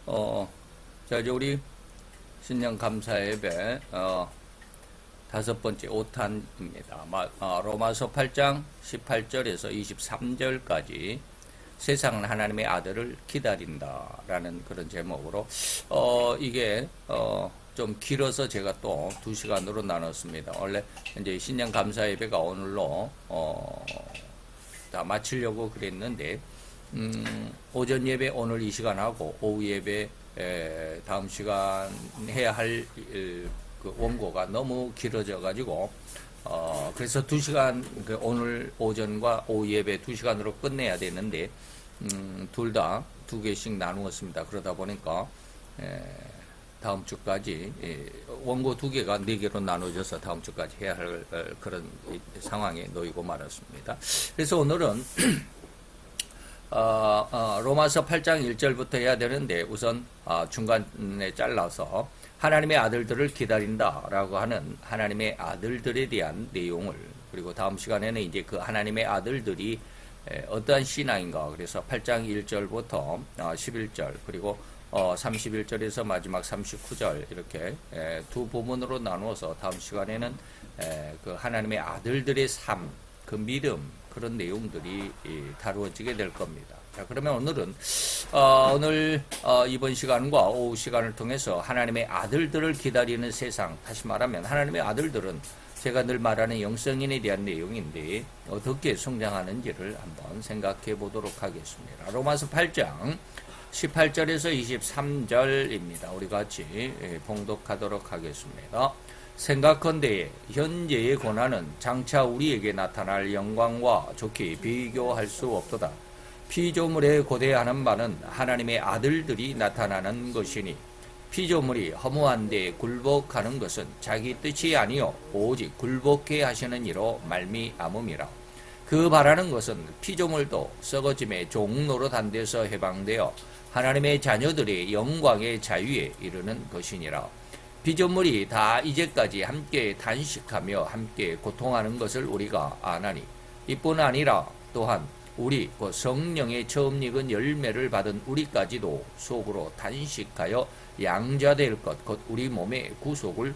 자, 이제 우리 신년 감사 예배, 5번째 5탄입니다. 로마서 8장 18절에서 23절까지 세상은 하나님의 아들을 기다린다라는 그런 제목으로, 이게, 좀 길어서 제가 또 2시간으로 나눴습니다. 원래 이제 신년 감사 예배가 오늘로, 다 마치려고 그랬는데, 오전 예배 오늘 이 시간 하고 오후 예배 다음 시간 해야 할 그 원고가 너무 길어져 가지고 그래서 2시간 그 오늘 오전과 오후 예배 2시간으로 끝내야 되는데 둘 다 2개씩 나누었습니다. 그러다 보니까 다음 주까지 원고 2개가 4개로 나눠져서 다음 주까지 해야 할 그런 상황에 놓이고 말았습니다. 그래서 오늘은 로마서 8장 1절부터 해야 되는데 우선 중간에 잘라서 하나님의 아들들을 기다린다라고 하는 하나님의 아들들에 대한 내용을, 그리고 다음 시간에는 이제 그 하나님의 아들들이 어떠한 신앙인가, 그래서 8장 1절부터 11절 그리고 31절에서 마지막 39절 이렇게 두 부분으로 나누어서 다음 시간에는 그 하나님의 아들들의 삶, 그 믿음, 그런 내용들이 다루어지게 될 겁니다. 자, 그러면 오늘은 오늘 이번 시간과 오후 시간을 통해서 하나님의 아들들을 기다리는 세상, 다시 말하면 하나님의 아들들은 제가 늘 말하는 영성인에 대한 내용인데 어떻게 성장하는지를 한번 생각해 보도록 하겠습니다. 로마서 8장 18절에서 23절입니다. 우리 같이 봉독하도록 하겠습니다. 생각컨대 현재의 고난은 장차 우리에게 나타날 영광과 좋게 비교할 수 없도다. 피조물에 고대하는 바는 하나님의 아들들이 나타나는 것이니 피조물이 허무한데 굴복하는 것은 자기 뜻이 아니요 오직 굴복해 하시는 이로 말미암음이라. 그 바라는 것은 피조물도 썩어짐의 종노릇한 데서 해방되어 하나님의 자녀들의 영광의 자유에 이르는 것이니라. 피조물이 다 이제까지 함께 단식하며 함께 고통하는 것을 우리가 아나니 이뿐 아니라 또한 우리 그 성령의 처음 익은 열매를 받은 우리까지도 속으로 단식하여 양자될 것 곧 우리 몸의 구속을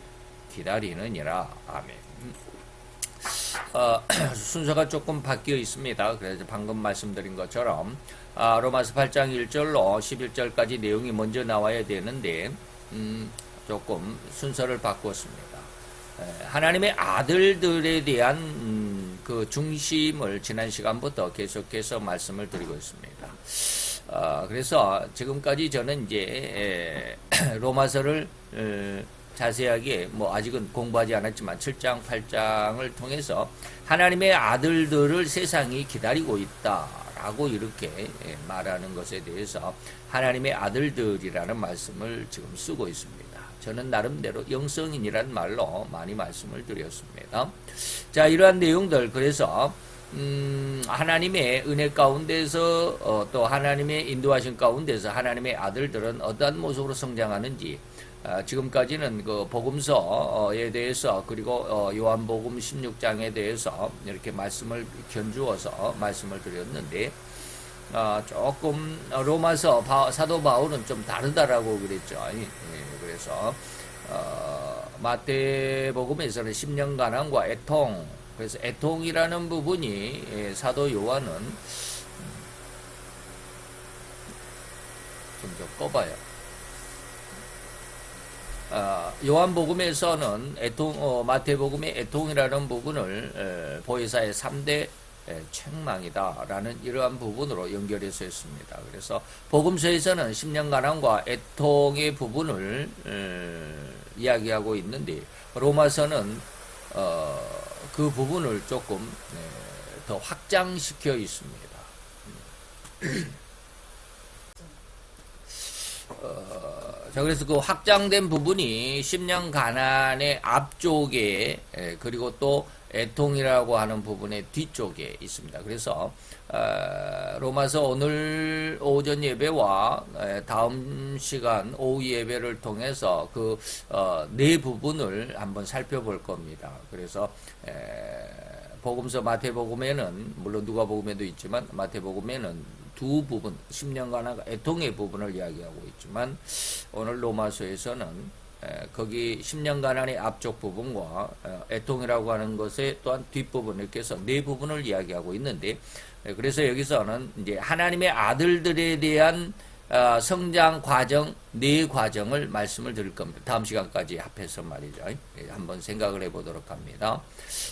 기다리느니라. 아멘. 순서가 조금 바뀌어 있습니다. 그래서 방금 말씀드린 것처럼 로마서 8장 1절로 11절까지 내용이 먼저 나와야 되는데 조금 순서를 바꿨습니다. 하나님의 아들들에 대한 그 중심을 지난 시간부터 계속해서 말씀을 드리고 있습니다. 그래서 지금까지 저는 이제 로마서를 자세하게 아직은 공부하지 않았지만 7장, 8장을 통해서 하나님의 아들들을 세상이 기다리고 있다라고 이렇게 말하는 것에 대해서 하나님의 아들들이라는 말씀을 지금 쓰고 있습니다. 저는 나름대로 영성인이라는 말로 많이 말씀을 드렸습니다. 자, 이러한 내용들, 그래서 하나님의 은혜 가운데서 또 하나님의 인도하신 가운데서 하나님의 아들들은 어떠한 모습으로 성장하는지 지금까지는 그 복음서에 대해서 그리고 요한복음 16장에 대해서 이렇게 말씀을 견주어서 말씀을 드렸는데 조금 로마서 사도 바울은 좀 다르다라고 그랬죠. 그래서 마태복음에서는 10년 가난과 애통, 그래서 애통이라는 부분이 사도 요한은 좀 더 꺼봐요. 요한복음에서는 마태복음의 애통이라는 부분을 보혜사의 3대 책망이다라는 이러한 부분으로 연결해서 했습니다. 그래서 복음서에서는 10년 가난과 애통의 부분을 이야기하고 있는데 로마서는 그 부분을 조금 더 확장시켜 있습니다. 자, 그래서 그 확장된 부분이 10년 가난의 앞쪽에 그리고 또 애통이라고 하는 부분의 뒤쪽에 있습니다. 그래서 로마서 오늘 오전 예배와 다음 시간 오후 예배를 통해서 그 네 부분을 한번 살펴볼 겁니다. 그래서 복음서 마태복음에는 물론 누가복음에도 있지만 마태복음에는 두 부분, 10년간의 애통의 부분을 이야기하고 있지만 오늘 로마서에서는 거기 10년간의 앞쪽 부분과 애통이라고 하는 것의 또한 뒷부분 이렇게 해서 네 부분을 이야기하고 있는데 그래서 여기서는 이제 하나님의 아들들에 대한 성장 과정, 네 과정을 말씀을 드릴 겁니다. 다음 시간까지 합해서 말이죠. 한번 생각을 해보도록 합니다.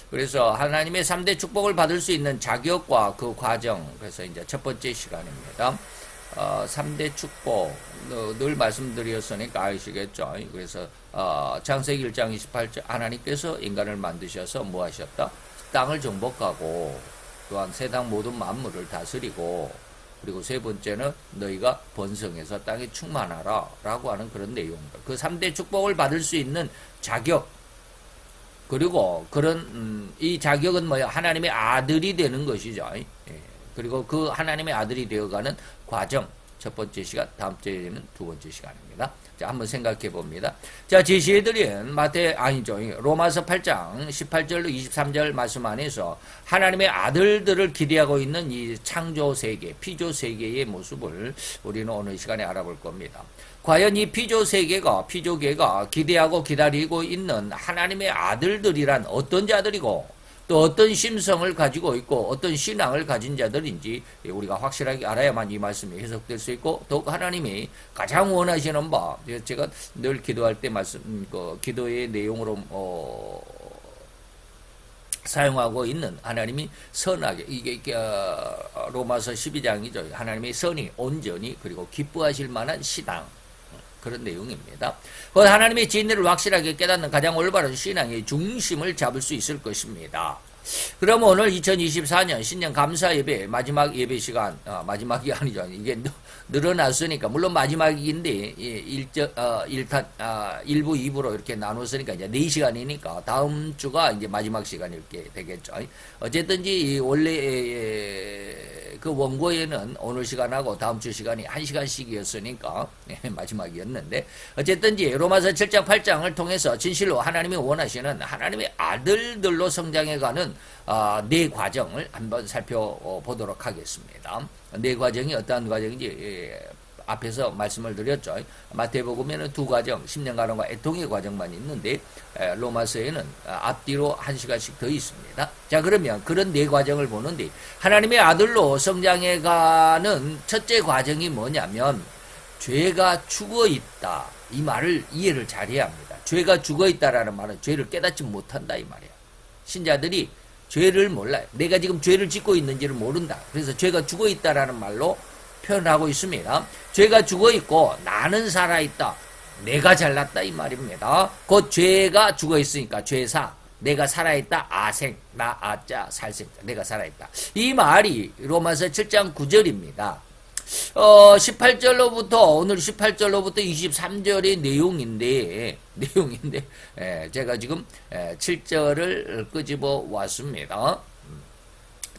그래서 하나님의 3대 축복을 받을 수 있는 자격과 그 과정, 그래서 이제 첫 번째 시간입니다. 3대 축복, 늘 말씀드렸으니까 아시겠죠. 그래서 창세기 1장 28절 하나님께서 인간을 만드셔서 뭐 하셨다? 땅을 정복하고 또한 세상 모든 만물을 다스리고 그리고 세 번째는 너희가 번성해서 땅에 충만하라 라고 하는 그런 내용입니다. 그 3대 축복을 받을 수 있는 자격 그리고 그런 이 자격은 뭐야? 하나님의 아들이 되는 것이죠. 예. 그리고 그 하나님의 아들이 되어가는 과정 첫 번째 시간, 다음 주에는 두 번째 시간입니다. 자, 한번 생각해 봅니다. 자, 제시해드린 로마서 8장 18절로 23절 말씀 안에서 하나님의 아들들을 기대하고 있는 이 창조 세계, 피조 세계의 모습을 우리는 오늘 시간에 알아볼 겁니다. 과연 이 피조 세계가, 피조계가 기대하고 기다리고 있는 하나님의 아들들이란 어떤 자들이고 또 어떤 심성을 가지고 있고 어떤 신앙을 가진 자들인지 우리가 확실하게 알아야만 이 말씀이 해석될 수 있고 더욱 하나님이 가장 원하시는 바 제가 늘 기도할 때 말씀 기도의 내용으로 사용하고 있는 하나님이 선하게 이게 로마서 12장이죠. 하나님의 선이 온전히 그리고 기뻐하실 만한 신앙 그런 내용입니다. 그 하나님의 진리를 확실하게 깨닫는 가장 올바른 신앙의 중심을 잡을 수 있을 것입니다. 그러면 오늘 2024년 신년 감사 예배 마지막 예배 시간 마지막이 아니죠. 이게 늘어났으니까 물론 마지막인데 1부 2부로 이렇게 나눴으니까 이제 4시간이니까 다음 주가 이제 마지막 시간 이렇게 되겠죠. 어쨌든지 원래 그 원고에는 오늘 시간하고 다음 주 시간이 1시간씩이었으니까 마지막이었는데 어쨌든지 로마서 7장 8장을 통해서 진실로 하나님이 원하시는 하나님의 아들들로 성장해가는 네 과정을 한번 살펴보도록 하겠습니다. 네 과정이 어떠한 과정인지 앞에서 말씀을 드렸죠. 마태복음에는 두 과정, 10년간과 애통의 과정만 있는데 로마서에는 앞뒤로 1시간씩 더 있습니다. 자, 그러면 그런 네 과정을 보는데 하나님의 아들로 성장해가는 첫째 과정이 뭐냐면 죄가 죽어있다. 이 말을 이해를 잘해야 합니다. 죄가 죽어있다라는 말은 죄를 깨닫지 못한다 이 말이야. 신자들이 죄를 몰라요. 내가 지금 죄를 짓고 있는지를 모른다. 그래서 죄가 죽어있다라는 말로 표현하고 있습니다. 죄가 죽어있고 나는 살아있다. 내가 잘났다 이 말입니다. 곧 죄가 죽어있으니까 죄사. 내가 살아있다. 아생. 나 아자 살생자. 내가 살아있다. 이 말이 로마서 7장 9절입니다. 18절로부터 오늘 18절로부터 23절의 내용인데 제가 지금 7절을 끄집어 왔습니다.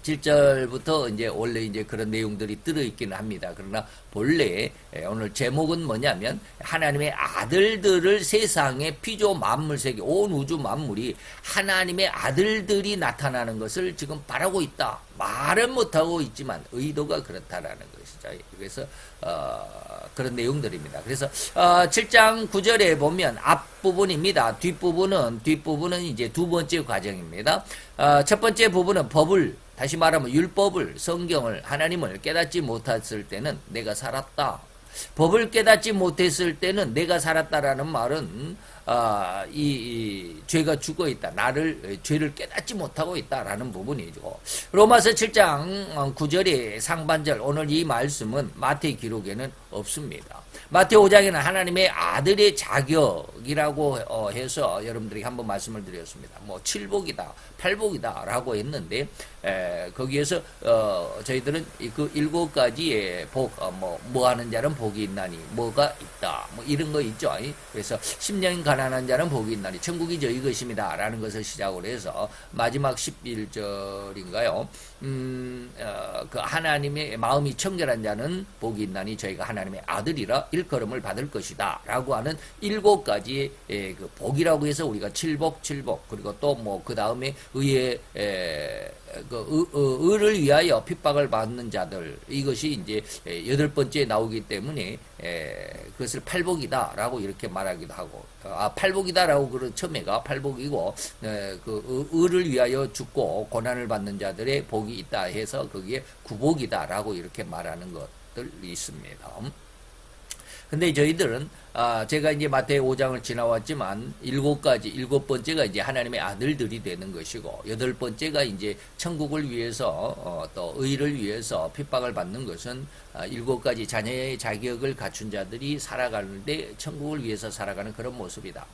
7절부터 이제 원래 이제 그런 내용들이 들어있기는 합니다. 그러나 본래 오늘 제목은 뭐냐면 하나님의 아들들을 세상의 피조 만물 세계 온 우주 만물이 하나님의 아들들이 나타나는 것을 지금 바라고 있다. 말은 못하고 있지만 의도가 그렇다라는 것이죠. 그래서 그런 내용들입니다. 그래서 7장 9절에 보면 앞부분입니다. 뒷부분은 이제 두 번째 과정입니다. 첫 번째 부분은 법을 다시 말하면 율법을 성경을 하나님을 깨닫지 못했을 때는 내가 살았다. 법을 깨닫지 못했을 때는 내가 살았다라는 말은 이 죄가 죽어 있다. 나를 죄를 깨닫지 못하고 있다라는 부분이죠. 로마서 7장 9절의 상반절 오늘 이 말씀은 마태 기록에는 없습니다. 마태 5장에는 하나님의 아들의 자격이라고 해서 여러분들에게 한번 말씀을 드렸습니다. 뭐 7복이다, 8복이다 라고 했는데 거기에서 저희들은 그 7가지의 복, 뭐 하는 자는 복이 있나니 뭐가 있다. 있다. 뭐 이런 거 있죠. 그래서 심령이 가난한 자는 복이 있나니 천국이 저희 것입니다. 라는 것을 시작으로 해서 마지막 11절인가요? 그 하나님의 마음이 청결한 자는 복이 있나니 저희가 하나님의 아들이라 일컬음을 받을 것이다. 라고 하는 7가지의 그 복이라고 해서 우리가 칠복 그리고 또 뭐 그 다음에 의의 의를 위하여 핍박을 받는 자들, 이것이 이제 8번째 나오기 때문에 그것을 팔복이다라고 이렇게 말하기도 하고, 팔복이다라고 그런 처음에가 팔복이고, 그 의를 위하여 죽고 고난을 받는 자들의 복이 있다 해서 거기에 구복이다라고 이렇게 말하는 것들이 있습니다. 근데 저희들은 제가 이제 마태오 5장을 지나왔지만 7번째가 이제 하나님의 아들들이 되는 것이고 8번째가 이제 천국을 위해서 또 의를 위해서 핍박을 받는 것은 7가지 자녀의 자격을 갖춘 자들이 살아가는데 천국을 위해서 살아가는 그런 모습이다.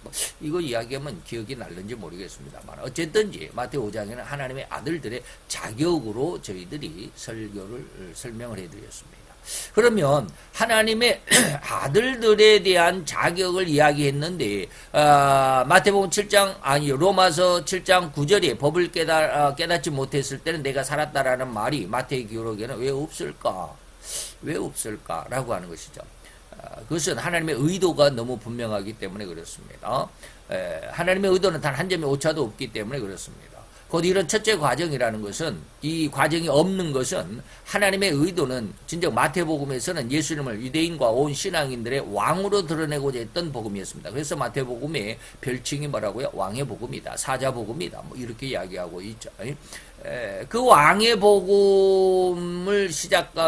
이거 이야기하면 기억이 날는지 모르겠습니다만 어쨌든지 마태오 5장에는 하나님의 아들들의 자격으로 저희들이 설명을 해드렸습니다. 그러면 하나님의 아들들에 대한 자격을 이야기했는데 마태복음 7장 로마서 7장 9절에 법을 깨닫지 못했을 때는 내가 살았다라는 말이 마태의 기록에는 왜 없을까라고 하는 것이죠. 그것은 하나님의 의도가 너무 분명하기 때문에 그렇습니다. 하나님의 의도는 단 한 점의 오차도 없기 때문에 그렇습니다. 곧 이런 첫째 과정이라는 것은, 이 과정이 없는 것은 하나님의 의도는 진정 마태복음에서는 예수님을 유대인과 온 신앙인들의 왕으로 드러내고자 했던 복음이었습니다. 그래서 마태복음의 별칭이 뭐라고요? 왕의 복음이다, 사자복음이다, 뭐 이렇게 이야기하고 있죠. 그 왕의 복음을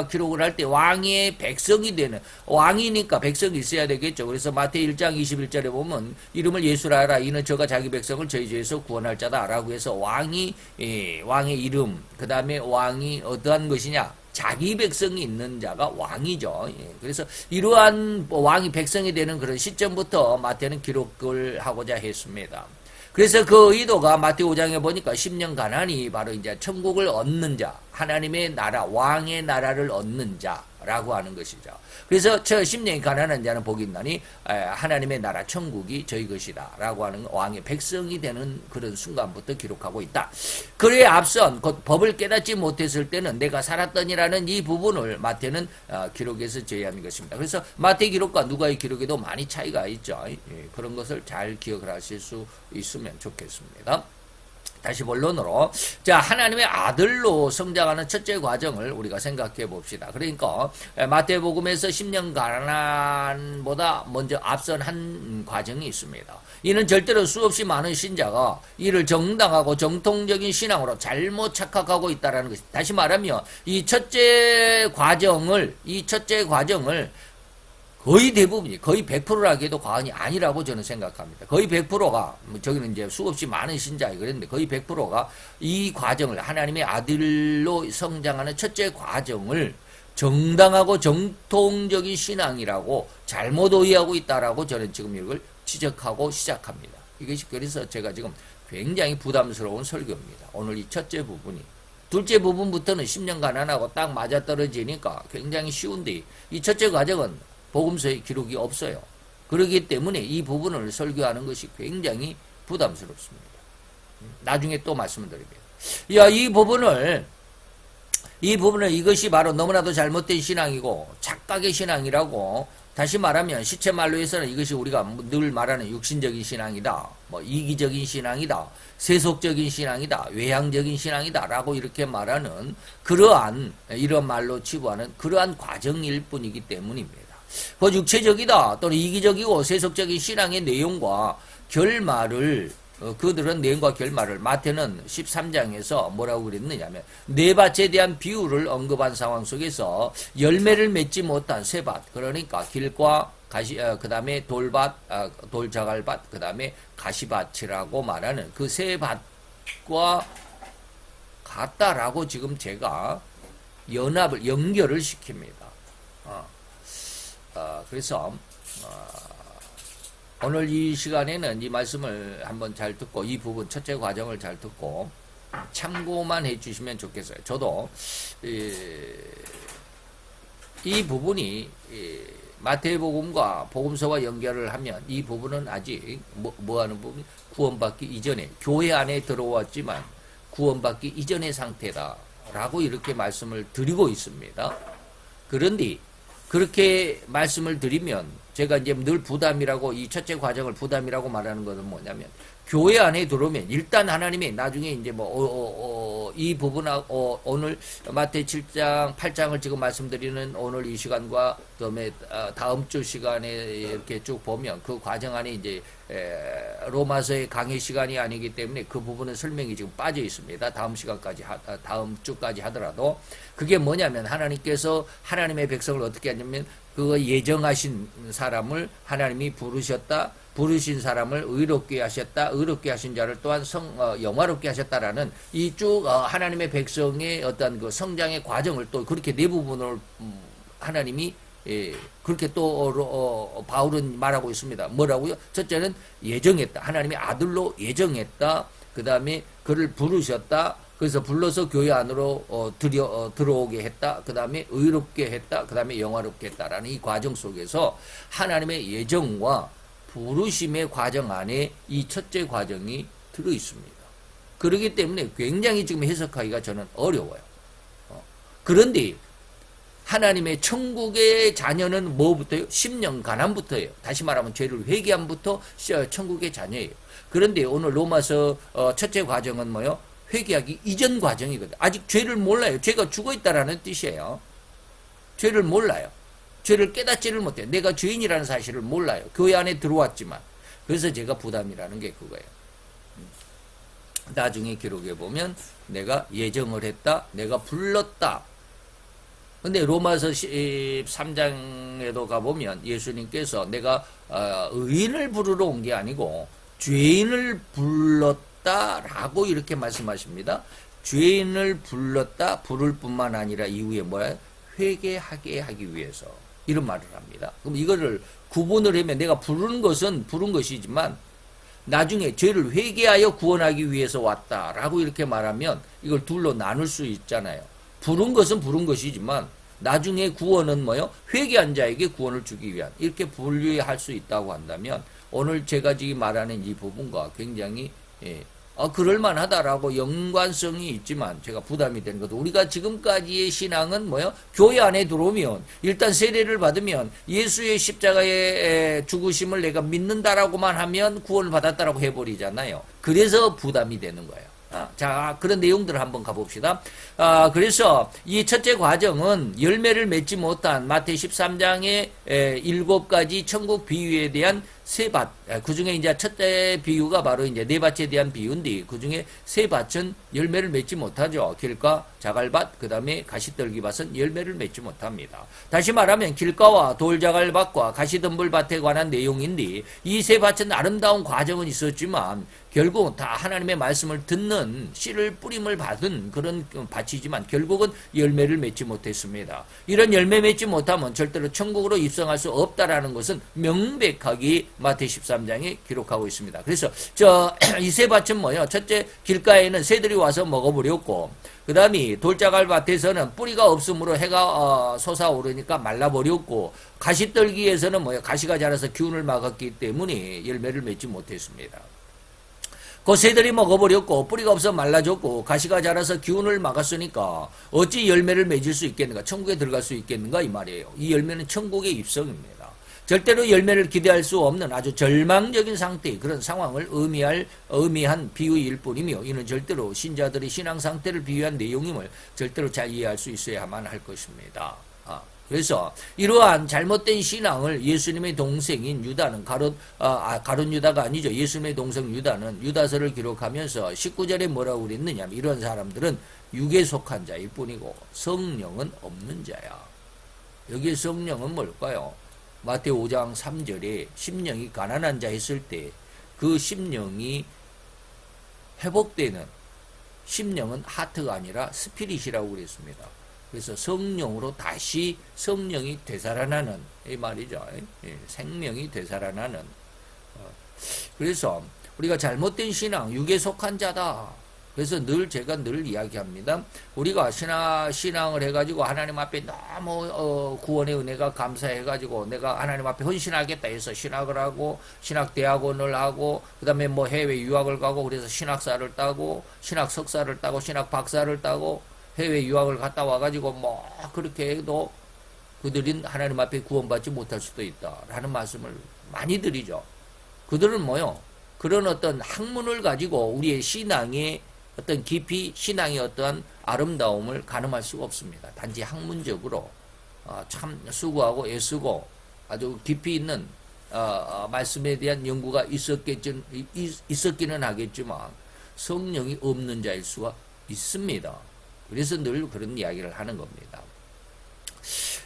기록을 할 때 왕의 백성이 되는, 왕이니까 백성이 있어야 되겠죠. 그래서 마태 1장 21절에 보면 이름을 예수라 하라, 이는 저가 자기 백성을 저희 죄에서 구원할 자다 라고 해서 왕의 이름, 그 다음에 왕이 어떠한 것이냐, 자기 백성이 있는 자가 왕이죠. 그래서 이러한 왕이 백성이 되는 그런 시점부터 마태는 기록을 하고자 했습니다. 그래서 그 의도가 마태오 5장에 보니까 심령 가난이 바로 이제 천국을 얻는 자, 하나님의 나라, 왕의 나라를 얻는 자라고 하는 것이죠. 그래서 저 심령이 가난한 자는 복이 있나니 하나님의 나라 천국이 저희 것이다 라고 하는 왕의 백성이 되는 그런 순간부터 기록하고 있다. 그에 앞선 곧 법을 깨닫지 못했을 때는 내가 살았더니라는 이 부분을 마태는 기록에서 제외한 것입니다. 그래서 마태 기록과 누가의 기록에도 많이 차이가 있죠. 그런 것을 잘 기억을 하실 수 있으면 좋겠습니다. 다시 본론으로, 자, 하나님의 아들로 성장하는 첫째 과정을 우리가 생각해 봅시다. 그러니까 마태복음에서 심령 가난보다 먼저 앞선 한 과정이 있습니다. 이는 절대로 수없이 많은 신자가 이를 정당하고 정통적인 신앙으로 잘못 착각하고 있다는 것입니다. 다시 말하면 이 첫째 과정을 거의 대부분이, 거의 100%라 해도 과언이 아니라고 저는 생각합니다. 거의 100%가, 저기는 이제 수없이 많은 신자이 그랬는데 거의 100%가 이 과정을, 하나님의 아들로 성장하는 첫째 과정을 정당하고 정통적인 신앙이라고 잘못 오해하고 있다라고 저는 지금 이걸 지적하고 시작합니다. 이것이 그래서 제가 지금 굉장히 부담스러운 설교입니다. 오늘 이 첫째 부분이. 둘째 부분부터는 심령 가난하고 딱 맞아떨어지니까 굉장히 쉬운데 이 첫째 과정은 복음서에 기록이 없어요. 그렇기 때문에 이 부분을 설교하는 것이 굉장히 부담스럽습니다. 나중에 또 말씀을 드립니다. 이 부분을 이것이 바로 너무나도 잘못된 신앙이고 착각의 신앙이라고, 다시 말하면 시체말로 해서는 이것이 우리가 늘 말하는 육신적인 신앙이다, 뭐 이기적인 신앙이다, 세속적인 신앙이다, 외향적인 신앙이다 라고 이렇게 말하는 그러한, 이런 말로 치부하는 그러한 과정일 뿐이기 때문입니다. 그 육체적이다 또는 이기적이고 세속적인 신앙의 내용과 결말을, 그들은 내용과 결말을 마태는 13장에서 뭐라고 그랬느냐면 네 밭에 대한 비유를 언급한 상황 속에서 열매를 맺지 못한 세 밭, 그러니까 길과 그 다음에 돌밭, 돌자갈밭, 그 다음에 가시밭이라고 말하는 그 세 밭과 같다라고 지금 제가 연결을 시킵니다. 그래서 오늘 이 시간에는 이 말씀을 한번 잘 듣고 이 부분 첫째 과정을 잘 듣고 참고만 해주시면 좋겠어요. 저도 이 부분이 마태복음과 복음서와 연결을 하면 이 부분은 아직 뭐 하는 부분? 구원받기 이전에 교회 안에 들어왔지만 구원받기 이전의 상태다라고 이렇게 말씀을 드리고 있습니다. 그런데 그렇게 말씀을 드리면 제가 이제 늘 부담이라고 이 첫째 과정을 부담이라고 말하는 것은 뭐냐면 교회 안에 들어오면 일단 하나님이 나중에 이제 이 부분 오늘 마태 7장 8장을 지금 말씀드리는 오늘 이 시간과 그다음에 다음 주 시간에 이렇게 쭉 보면 그 과정 안에 이제 로마서의 강의 시간이 아니기 때문에 그 부분은 설명이 지금 빠져 있습니다. 다음 주까지 하더라도 그게 뭐냐면 하나님께서 하나님의 백성을 어떻게 하냐면 그 예정하신 사람을 하나님이 부르신 사람을 의롭게 하셨다. 의롭게 하신 자를 또한 영화롭게 하셨다라는 이 쭉 하나님의 백성의 어떤 그 성장의 과정을 또 그렇게 네 부분을 하나님이 그렇게 또 바울은 말하고 있습니다. 뭐라고요? 첫째는 예정했다. 하나님의 아들로 예정했다. 그 다음에 그를 부르셨다. 그래서 불러서 교회 안으로 들어오게 했다. 그 다음에 의롭게 했다. 그 다음에 영화롭게 했다라는 이 과정 속에서 하나님의 예정과 부르심의 과정 안에 이 첫째 과정이 들어 있습니다. 그렇기 때문에 굉장히 지금 해석하기가 저는 어려워요. 그런데 하나님의 천국의 자녀는 뭐부터요? 심령 가난부터예요. 다시 말하면 죄를 회개함부터 천국의 자녀예요. 그런데 오늘 로마서 첫째 과정은 뭐요? 회개하기 이전 과정이거든요. 아직 죄를 몰라요. 죄가 죽어있다라는 뜻이에요. 죄를 몰라요. 죄를 깨닫지를 못해요. 내가 죄인이라는 사실을 몰라요. 교회 안에 들어왔지만. 그래서 제가 부담이라는 게 그거예요. 나중에 기록해 보면 내가 예정을 했다. 내가 불렀다. 근데 로마서 13장에도 가보면 예수님께서 내가 의인을 부르러 온 게 아니고 죄인을 불렀다라고 이렇게 말씀하십니다. 죄인을 불렀다. 부를 뿐만 아니라 이후에 뭐야? 회개하게 하기 위해서. 이런 말을 합니다. 그럼 이거를 구분을 하면 내가 부른 것은 부른 것이지만 나중에 죄를 회개하여 구원하기 위해서 왔다라고 이렇게 말하면 이걸 둘로 나눌 수 있잖아요. 부른 것은 부른 것이지만 나중에 구원은 뭐요? 회개한 자에게 구원을 주기 위한 이렇게 분류할 수 있다고 한다면 오늘 제가 지금 말하는 이 부분과 굉장히 그럴만하다라고 연관성이 있지만 제가 부담이 되는 것도 우리가 지금까지의 신앙은 뭐요? 교회 안에 들어오면 일단 세례를 받으면 예수의 십자가의 죽으심을 내가 믿는다라고만 하면 구원을 받았다라고 해버리잖아요. 그래서 부담이 되는 거예요. 자, 그런 내용들을 한번 가봅시다. 그래서 이 첫째 과정은 열매를 맺지 못한 마태 13장의 7가지 천국 비유에 대한 세 밭, 그 중에 이제 첫째 비유가 바로 이제 네 밭에 대한 비유인데, 그 중에 세 밭은 열매를 맺지 못하죠. 길가, 자갈밭, 그 다음에 가시떨기밭은 열매를 맺지 못합니다. 다시 말하면 길가와 돌자갈밭과 가시덤불밭에 관한 내용인데, 이 세 밭은 아름다운 과정은 있었지만, 결국 다 하나님의 말씀을 듣는 씨를 뿌림을 받은 그런 밭이지만 결국은 열매를 맺지 못했습니다. 이런 열매 맺지 못하면 절대로 천국으로 입성할 수 없다라는 것은 명백하게 마태 13장에 기록하고 있습니다. 그래서 이 세 밭은 뭐예요? 첫째, 길가에는 새들이 와서 먹어버렸고, 그 다음에 돌자갈밭에서는 뿌리가 없으므로 해가 솟아오르니까 말라버렸고, 가시떨기에서는 뭐예요? 가시가 자라서 기운을 막았기 때문에 열매를 맺지 못했습니다. 그 새들이 먹어버렸고 뿌리가 없어 말라졌고 가시가 자라서 기운을 막았으니까 어찌 열매를 맺을 수 있겠는가? 천국에 들어갈 수 있겠는가? 이 말이에요. 이 열매는 천국의 입성입니다. 절대로 열매를 기대할 수 없는 아주 절망적인 상태의 그런 상황을 의미한 비유일 뿐이며 이는 절대로 신자들의 신앙 상태를 비유한 내용임을 절대로 잘 이해할 수 있어야만 할 것입니다. 그래서 이러한 잘못된 신앙을 예수님의 동생인 유다는 가룟 유다가 아니죠. 예수님의 동생 유다는 유다서를 기록하면서 19절에 뭐라고 그랬느냐. 이런 사람들은 육에 속한 자일 뿐이고 성령은 없는 자야. 여기에 성령은 뭘까요? 마태 5장 3절에 심령이 가난한 자 했을 때 그 심령이 회복되는 심령은 하트가 아니라 스피릿이라고 그랬습니다. 그래서 성령으로 다시 성령이 되살아나는 이 말이죠. 생명이 되살아나는. 그래서 우리가 잘못된 신앙, 육에 속한 자다. 그래서 제가 늘 이야기합니다. 우리가 신앙을 해가지고 하나님 앞에 너무 구원의 은혜가 감사해가지고 내가 하나님 앞에 헌신하겠다 해서 신학을 하고 신학대학원을 하고 그 다음에 뭐 해외 유학을 가고 그래서 신학사를 따고 신학 석사를 따고 신학 박사를 따고 해외 유학을 갔다 와가지고 뭐 그렇게 해도 그들은 하나님 앞에 구원받지 못할 수도 있다라는 말씀을 많이 드리죠. 그들은 뭐요? 그런 어떤 학문을 가지고 우리의 신앙의 어떤 깊이 신앙의 어떠한 아름다움을 가늠할 수가 없습니다. 단지 학문적으로 참 수고하고 애쓰고 아주 깊이 있는 말씀에 대한 연구가 있었기는 하겠지만 성령이 없는 자일 수가 있습니다. 그래서 늘 그런 이야기를 하는 겁니다.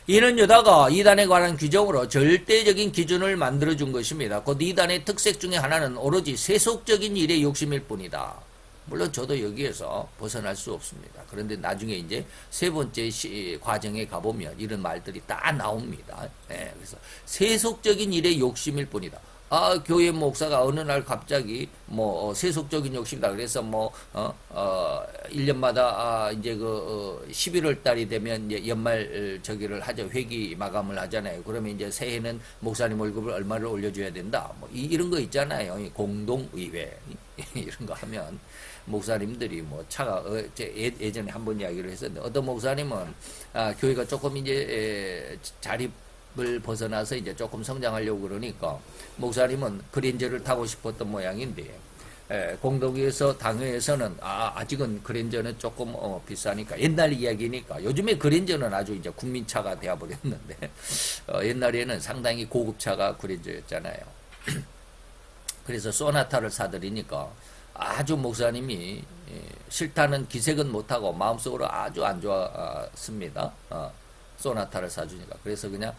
이는 유다가 이단에 관한 규정으로 절대적인 기준을 만들어준 것입니다. 곧 이단의 특색 중에 하나는 오로지 세속적인 일에 욕심일 뿐이다. 물론 저도 여기에서 벗어날 수 없습니다. 그런데 나중에 이제 세 번째 과정에 가보면 이런 말들이 다 나옵니다. 그래서 세속적인 일에 욕심일 뿐이다. 교회 목사가 어느 날 갑자기 뭐 세속적인 욕심이다. 그래서 뭐 1년마다 이제 11월 달이 되면 이제 연말 저기를 하죠. 회기 마감을 하잖아요. 그러면 이제 새해는 목사님 월급을 얼마를 올려줘야 된다. 뭐 이런 거 있잖아요. 공동의회 이런 거 하면 목사님들이 뭐 차가 예전에 한번 이야기를 했었는데 어떤 목사님은 교회가 조금 이제 자립을 벗어나서 이제 조금 성장하려고 그러니까 목사님은 그랜저를 타고 싶었던 모양인데 공동회에서 당회에서는 아직은 그랜저는 조금 비싸니까 옛날 이야기니까 요즘에 그랜저는 아주 이제 국민차가 되어버렸는데 옛날에는 상당히 고급차가 그랜저였잖아요. 그래서 소나타를 사들이니까 아주 목사님이 싫다는 기색은 못하고 마음속으로 아주 안 좋았습니다. 소나타를 사주니까. 그래서 그냥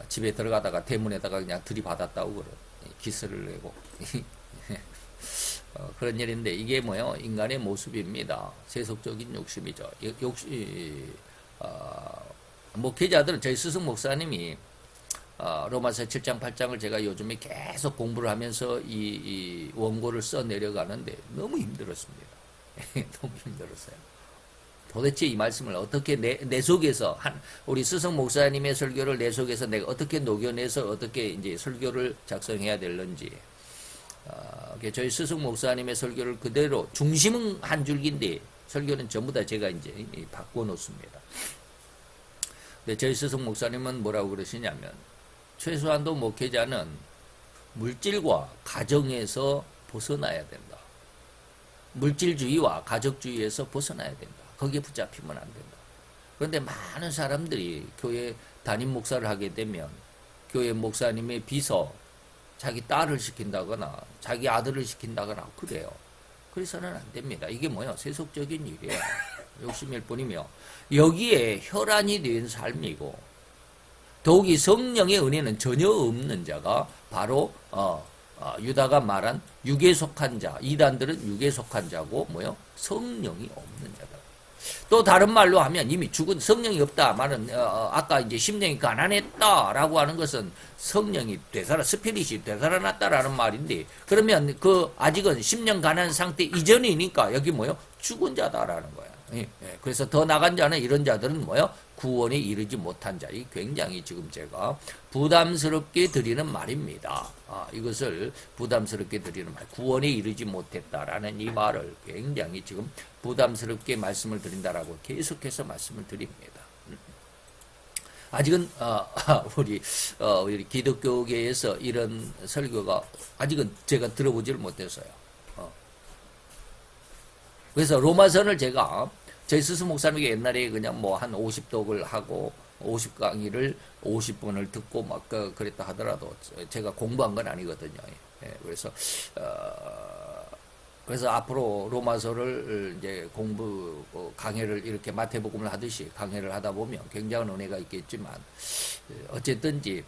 집에 들어가다가 대문에다가 그냥 들이받았다고 그래. 기스를 내고. 그런 일인데 이게 뭐요? 인간의 모습입니다. 세속적인 욕심이죠. 목회자들은 저희 스승 목사님이 로마서 7장 8장을 제가 요즘에 계속 공부를 하면서 이 원고를 써 내려가는데 너무 힘들었습니다. 너무 힘들었어요. 도대체 이 말씀을 어떻게 내 속에서 우리 스승 목사님의 설교를 내 속에서 내가 어떻게 녹여내서 어떻게 이제 설교를 작성해야 될는지 저희 스승 목사님의 설교를 그대로 중심은 한 줄기인데 설교는 전부 다 제가 이제 바꿔 놓습니다. 근데 저희 스승 목사님은 뭐라고 그러시냐면 최소한도 목회자는 물질과 가정에서 벗어나야 된다. 물질주의와 가족주의에서 벗어나야 된다. 거기에 붙잡히면 안 된다. 그런데 많은 사람들이 교회 담임 목사를 하게 되면 교회 목사님의 비서, 자기 딸을 시킨다거나 자기 아들을 시킨다거나 그래요. 그래서는 안 됩니다. 이게 뭐예요? 세속적인 일이에요. 욕심일 뿐이며 여기에 혈안이 된 삶이고 더욱이 성령의 은혜는 전혀 없는 자가 바로 유다가 말한 육에 속한 자, 이단들은 육에 속한 자고 뭐요? 성령이 없는 자다. 또 다른 말로 하면 이미 죽은 성령이 없다 말은 아까 이제 심령이 가난했다라고 하는 것은 성령이 스피릿이 되살아났다라는 말인데 그러면 아직은 심령 가난 상태 이전이니까 여기 뭐요? 죽은 자다라는 거야. 그래서 더 나간 자는 이런 자들은 뭐요? 구원에 이르지 못한 자. 이 굉장히 지금 제가 부담스럽게 드리는 말입니다. 이것을 부담스럽게 드리는 말. 구원에 이르지 못했다라는 이 말을 굉장히 지금 부담스럽게 말씀을 드린다라고 계속해서 말씀을 드립니다. 아직은 우리 기독교계에서 이런 설교가 아직은 제가 들어보지를 못했어요. 그래서 로마서를 제가 저희 스승 목사님에게 옛날에 그냥 뭐 한 50독을 하고 50강의를 50번을 듣고 막 그랬다 하더라도 제가 공부한 건 아니거든요. 그래서 앞으로 로마서를 이제 강해를 이렇게 마태복음을 하듯이 강해를 하다 보면 굉장한 은혜가 있겠지만 어쨌든지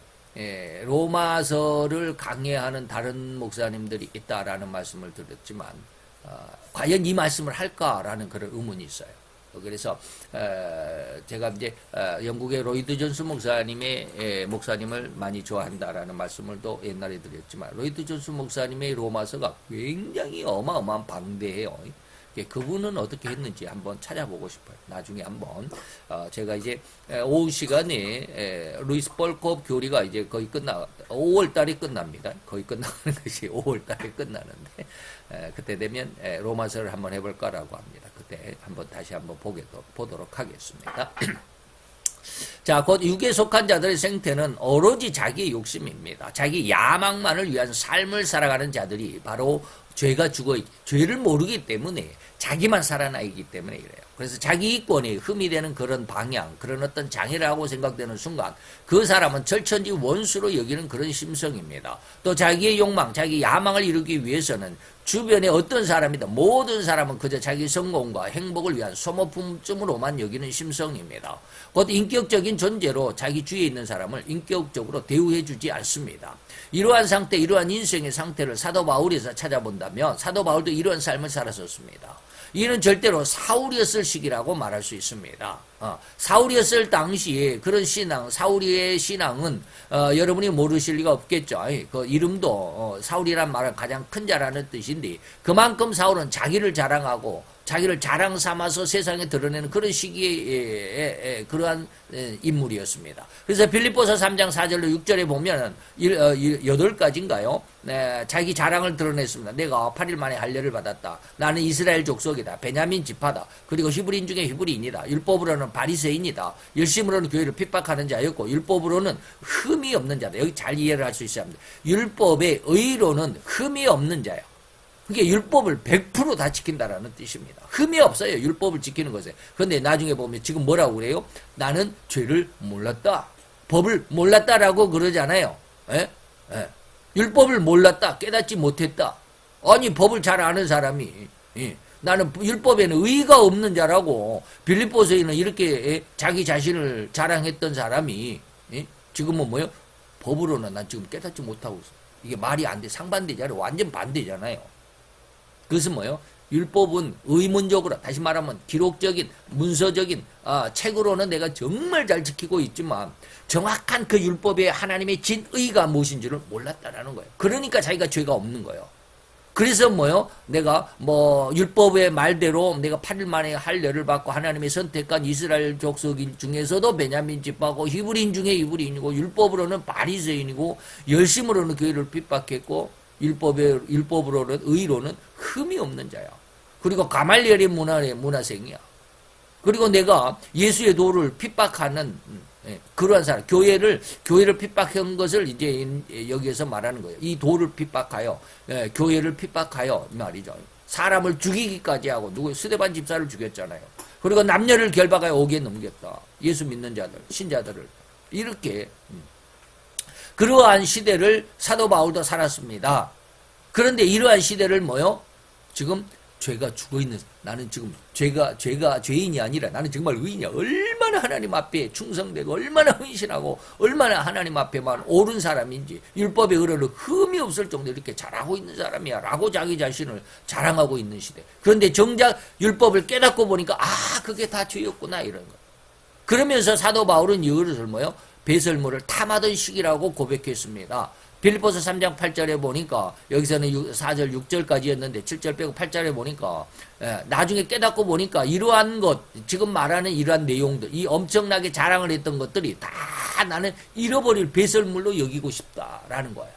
로마서를 강해하는 다른 목사님들이 있다라는 말씀을 들었지만 과연 이 말씀을 할까라는 그런 의문이 있어요. 그래서 제가 이제 영국의 로이드 존스 목사님을 많이 좋아한다라는 말씀을 또 옛날에 드렸지만 로이드 존스 목사님의 로마서가 굉장히 어마어마한 방대해요. 그분은 어떻게 했는지 한번 찾아보고 싶어요. 나중에 한번 제가 이제 오후 시간에 루이스 볼컵 교리가 이제 거의 5월 달에 끝납니다. 거의 끝나는 것이 5월 달에 끝나는데 그때 되면 로마서를 한번 해볼까라고 합니다. 그때 다시 한번 보도록 하겠습니다. 자, 곧 육에 속한 자들의 생태는 오로지 자기의 욕심입니다. 자기 야망만을 위한 삶을 살아가는 자들이 바로 죄를 모르기 때문에 자기만 살아나기 때문에 이래요. 그래서 자기 이권에 흠이 되는 그런 방향, 그런 어떤 장애라고 생각되는 순간 그 사람은 절천지 원수로 여기는 그런 심성입니다. 또 자기의 욕망, 자기 야망을 이루기 위해서는 주변에 어떤 사람이든 모든 사람은 그저 자기 성공과 행복을 위한 소모품쯤으로만 여기는 심성입니다. 곧 인격적인 존재로 자기 주위에 있는 사람을 인격적으로 대우해주지 않습니다. 이러한 상태, 이러한 인생의 상태를 사도 바울에서 찾아본다면 사도 바울도 이러한 삶을 살았었습니다. 이는 절대로 사울이었을 시기라고 말할 수 있습니다. 사울이었을 당시에 그런 사울이의 신앙은 여러분이 모르실 리가 없겠죠. 그 이름도 사울이란 말은 가장 큰 자라는 뜻인데 그만큼 사울은 자기를 자랑하고 자기를 자랑 삼아서 세상에 드러내는 그런 시기의 그러한 인물이었습니다. 그래서 빌립보서 3장 4절로 6절에 보면 8가지인가요? 자기 자랑을 드러냈습니다. 내가 8일 만에 할례를 받았다. 나는 이스라엘 족속이다. 베냐민 지파다. 그리고 히브리인 중에 히브리인이다. 율법으로는 바리새인이다. 열심으로는 교회를 핍박하는 자였고 율법으로는 흠이 없는 자다. 여기 잘 이해를 할 수 있어야 합니다. 율법의 의로는 흠이 없는 자예요. 그게 율법을 100% 다 지킨다라는 뜻입니다. 흠이 없어요. 율법을 지키는 것에. 그런데 나중에 보면 지금 뭐라고 그래요? 나는 죄를 몰랐다. 법을 몰랐다라고 그러잖아요. 예? 율법을 몰랐다. 깨닫지 못했다. 아니 법을 잘 아는 사람이 나는 율법에는 의의가 없는 자라고 빌립보서에는 이렇게 자기 자신을 자랑했던 사람이 지금은 뭐예요? 법으로는 난 지금 깨닫지 못하고 있어. 이게 말이 안 돼. 상반되잖아요. 완전 반대잖아요. 그것은 뭐예요? 율법은 의문적으로 다시 말하면 기록적인 문서적인 책으로는 내가 정말 잘 지키고 있지만 정확한 그 율법의 하나님의 진의가 무엇인지를 몰랐다라는 거예요. 그러니까 자기가 죄가 없는 거예요. 그래서 뭐요? 내가 율법의 말대로 내가 8일 만에 할례를 받고 하나님의 선택한 이스라엘 족속인 중에서도 베냐민 지파고 히브리인 중에 히브리인이고 율법으로는 바리새인이고 열심으로는 교회를 핍박했고 율법으로는 의로는 흠이 없는 자야. 그리고 가말리엘의 문화생이야. 그리고 내가 예수의 도를 핍박하는 그러한 사람, 교회를 핍박한 것을 이제 여기에서 말하는 거예요. 이 도를 핍박하여, 교회를 핍박하여 말이죠. 사람을 죽이기까지 하고 스데반 집사를 죽였잖아요. 그리고 남녀를 결박하여 옥에 넘겼다. 예수 믿는 자들, 신자들을 이렇게. 그러한 시대를 사도 바울도 살았습니다. 그런데 이러한 시대를 지금 죄가 죽어있는, 나는 지금 죄인이 아니라 나는 정말 의인이야. 얼마나 하나님 앞에 충성되고, 얼마나 헌신하고, 얼마나 하나님 앞에만 옳은 사람인지, 율법의 의로는 흠이 없을 정도로 이렇게 잘하고 있는 사람이야. 라고 자기 자신을 자랑하고 있는 시대. 그런데 정작 율법을 깨닫고 보니까, 그게 다 죄였구나, 이런 거. 그러면서 사도 바울은 이것을 배설물을 탐하던 시기라고 고백했습니다. 빌립보서 3장 8절에 보니까 여기서는 4절 6절까지였는데 7절 빼고 8절에 보니까 나중에 깨닫고 보니까 이러한 것, 지금 말하는 이러한 내용들, 이 엄청나게 자랑을 했던 것들이 다 나는 잃어버릴 배설물로 여기고 싶다라는 거예요.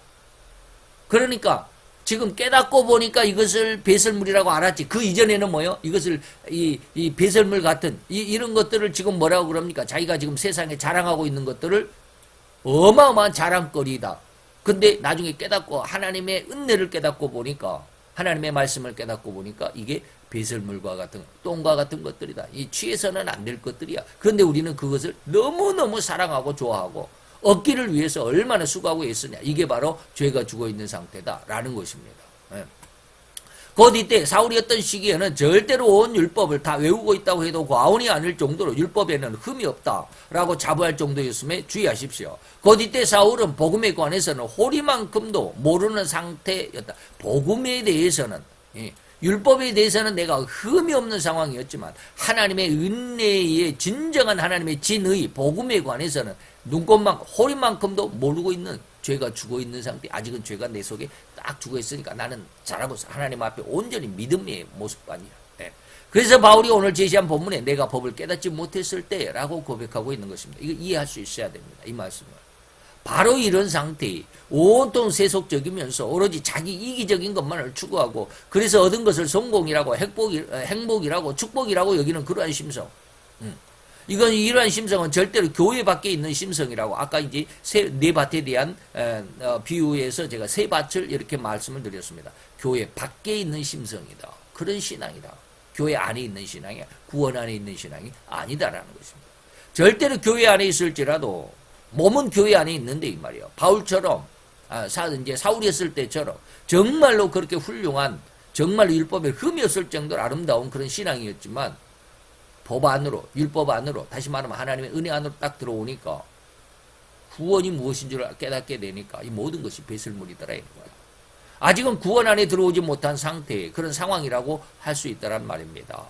그러니까 지금 깨닫고 보니까 이것을 배설물이라고 알았지. 그 이전에는 이것을 이 배설물 같은 이런 것들을 지금 뭐라고 그럽니까? 자기가 지금 세상에 자랑하고 있는 것들을 어마어마한 자랑거리다. 근데 나중에 깨닫고 하나님의 은혜를 깨닫고 보니까, 하나님의 말씀을 깨닫고 보니까 이게 배설물과 같은 똥과 같은 것들이다. 이 취해서는 안 될 것들이야. 그런데 우리는 그것을 너무너무 사랑하고 좋아하고 얻기를 위해서 얼마나 수고하고 애쓰냐. 이게 바로 죄가 죽어있는 상태다라는 것입니다. 곧 이때 사울이었던 시기에는 절대로 온 율법을 다 외우고 있다고 해도 과언이 아닐 정도로 율법에는 흠이 없다라고 자부할 정도였음에 주의하십시오. 곧 이때 사울은 복음에 관해서는 호리만큼도 모르는 상태였다. 복음에 대해서는, 율법에 대해서는 내가 흠이 없는 상황이었지만 하나님의 은혜의 진정한 하나님의 진의, 복음에 관해서는 호리만큼도 모르고 있는, 죄가 죽어있는 상태. 아직은 죄가 내 속에 딱 죽어있으니까 나는 잘하고 있어. 하나님 앞에 온전히 믿음의 모습만이야. 그래서 바울이 오늘 제시한 본문에 내가 법을 깨닫지 못했을 때라고 고백하고 있는 것입니다. 이거 이해할 수 있어야 됩니다. 이 말씀을. 바로 이런 상태에 온통 세속적이면서 오로지 자기 이기적인 것만을 추구하고 그래서 얻은 것을 성공이라고 행복이라고 축복이라고 여기는 그러한 심성. 이건 이러한 심성은 절대로 교회 밖에 있는 심성이라고 아까 이제 네 밭에 대한 비유에서 제가 세 밭을 이렇게 말씀을 드렸습니다. 교회 밖에 있는 심성이다. 그런 신앙이다. 교회 안에 있는 신앙이 구원 안에 있는 신앙이 아니다라는 것입니다. 절대로 교회 안에 있을지라도 몸은 교회 안에 있는데 이 말이에요. 바울처럼 이제 사울이 했을 때처럼 정말로 그렇게 훌륭한 정말로 율법에 흠이 없을 정도로 아름다운 그런 신앙이었지만 법 안으로 율법 안으로 다시 말하면 하나님의 은혜 안으로 딱 들어오니까 구원이 무엇인 줄 깨닫게 되니까 이 모든 것이 배설물이더라 이런 거예요. 아직은 구원 안에 들어오지 못한 상태의 그런 상황이라고 할 수 있다란 말입니다.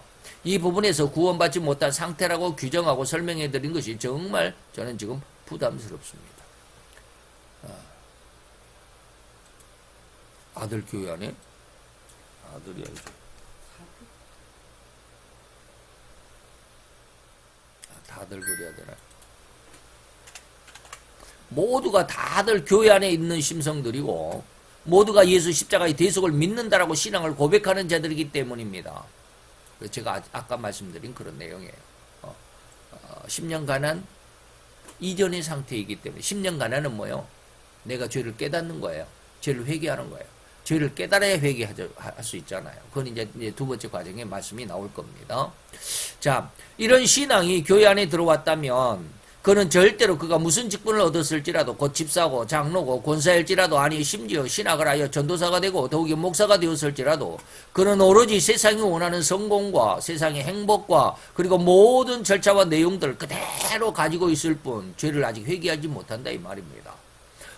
이 부분에서 구원받지 못한 상태라고 규정하고 설명해 드린 것이 정말 저는 지금 부담스럽습니다. 아들 교회 안에 아들이 아니죠. 다들 그래야 되나? 모두가 다들 교회 안에 있는 심성들이고 모두가 예수 십자가의 대속을 믿는다라고 신앙을 고백하는 자들이기 때문입니다. 제가 아까 말씀드린 그런 내용이에요. 10년 가난 이전의 상태이기 때문에 10년 가난은 뭐예요? 내가 죄를 깨닫는 거예요. 죄를 회개하는 거예요. 죄를 깨달아야 회개할 수 있잖아요. 그건 이제 두 번째 과정에 말씀이 나올 겁니다. 자, 이런 신앙이 교회 안에 들어왔다면 그는 절대로 그가 무슨 직분을 얻었을지라도 곧 집사고 장로고 권사일지라도 아니 심지어 신학을 하여 전도사가 되고 더욱이 목사가 되었을지라도 그는 오로지 세상이 원하는 성공과 세상의 행복과 그리고 모든 절차와 내용들을 그대로 가지고 있을 뿐 죄를 아직 회개하지 못한다 이 말입니다.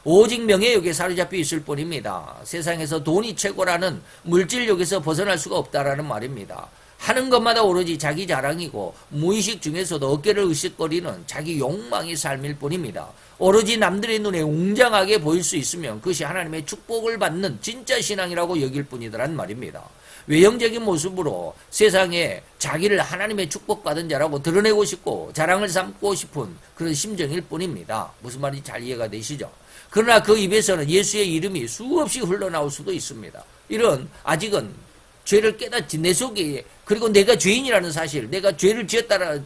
오직 명예욕에 사로잡혀 있을 뿐입니다. 세상에서 돈이 최고라는 물질욕에서 벗어날 수가 없다라는 말입니다. 하는 것마다 오로지 자기 자랑이고 무의식 중에서도 어깨를 으쓱거리는 자기 욕망의 삶일 뿐입니다. 오로지 남들의 눈에 웅장하게 보일 수 있으면 그것이 하나님의 축복을 받는 진짜 신앙이라고 여길 뿐이더란 말입니다. 외형적인 모습으로 세상에 자기를 하나님의 축복받은 자라고 드러내고 싶고 자랑을 삼고 싶은 그런 심정일 뿐입니다. 무슨 말인지 잘 이해가 되시죠? 그러나 그 입에서는 예수의 이름이 수없이 흘러나올 수도 있습니다. 이런 아직은 죄를 깨닫지 내 속에 그리고 내가 죄인이라는 사실 내가 죄를 지었다라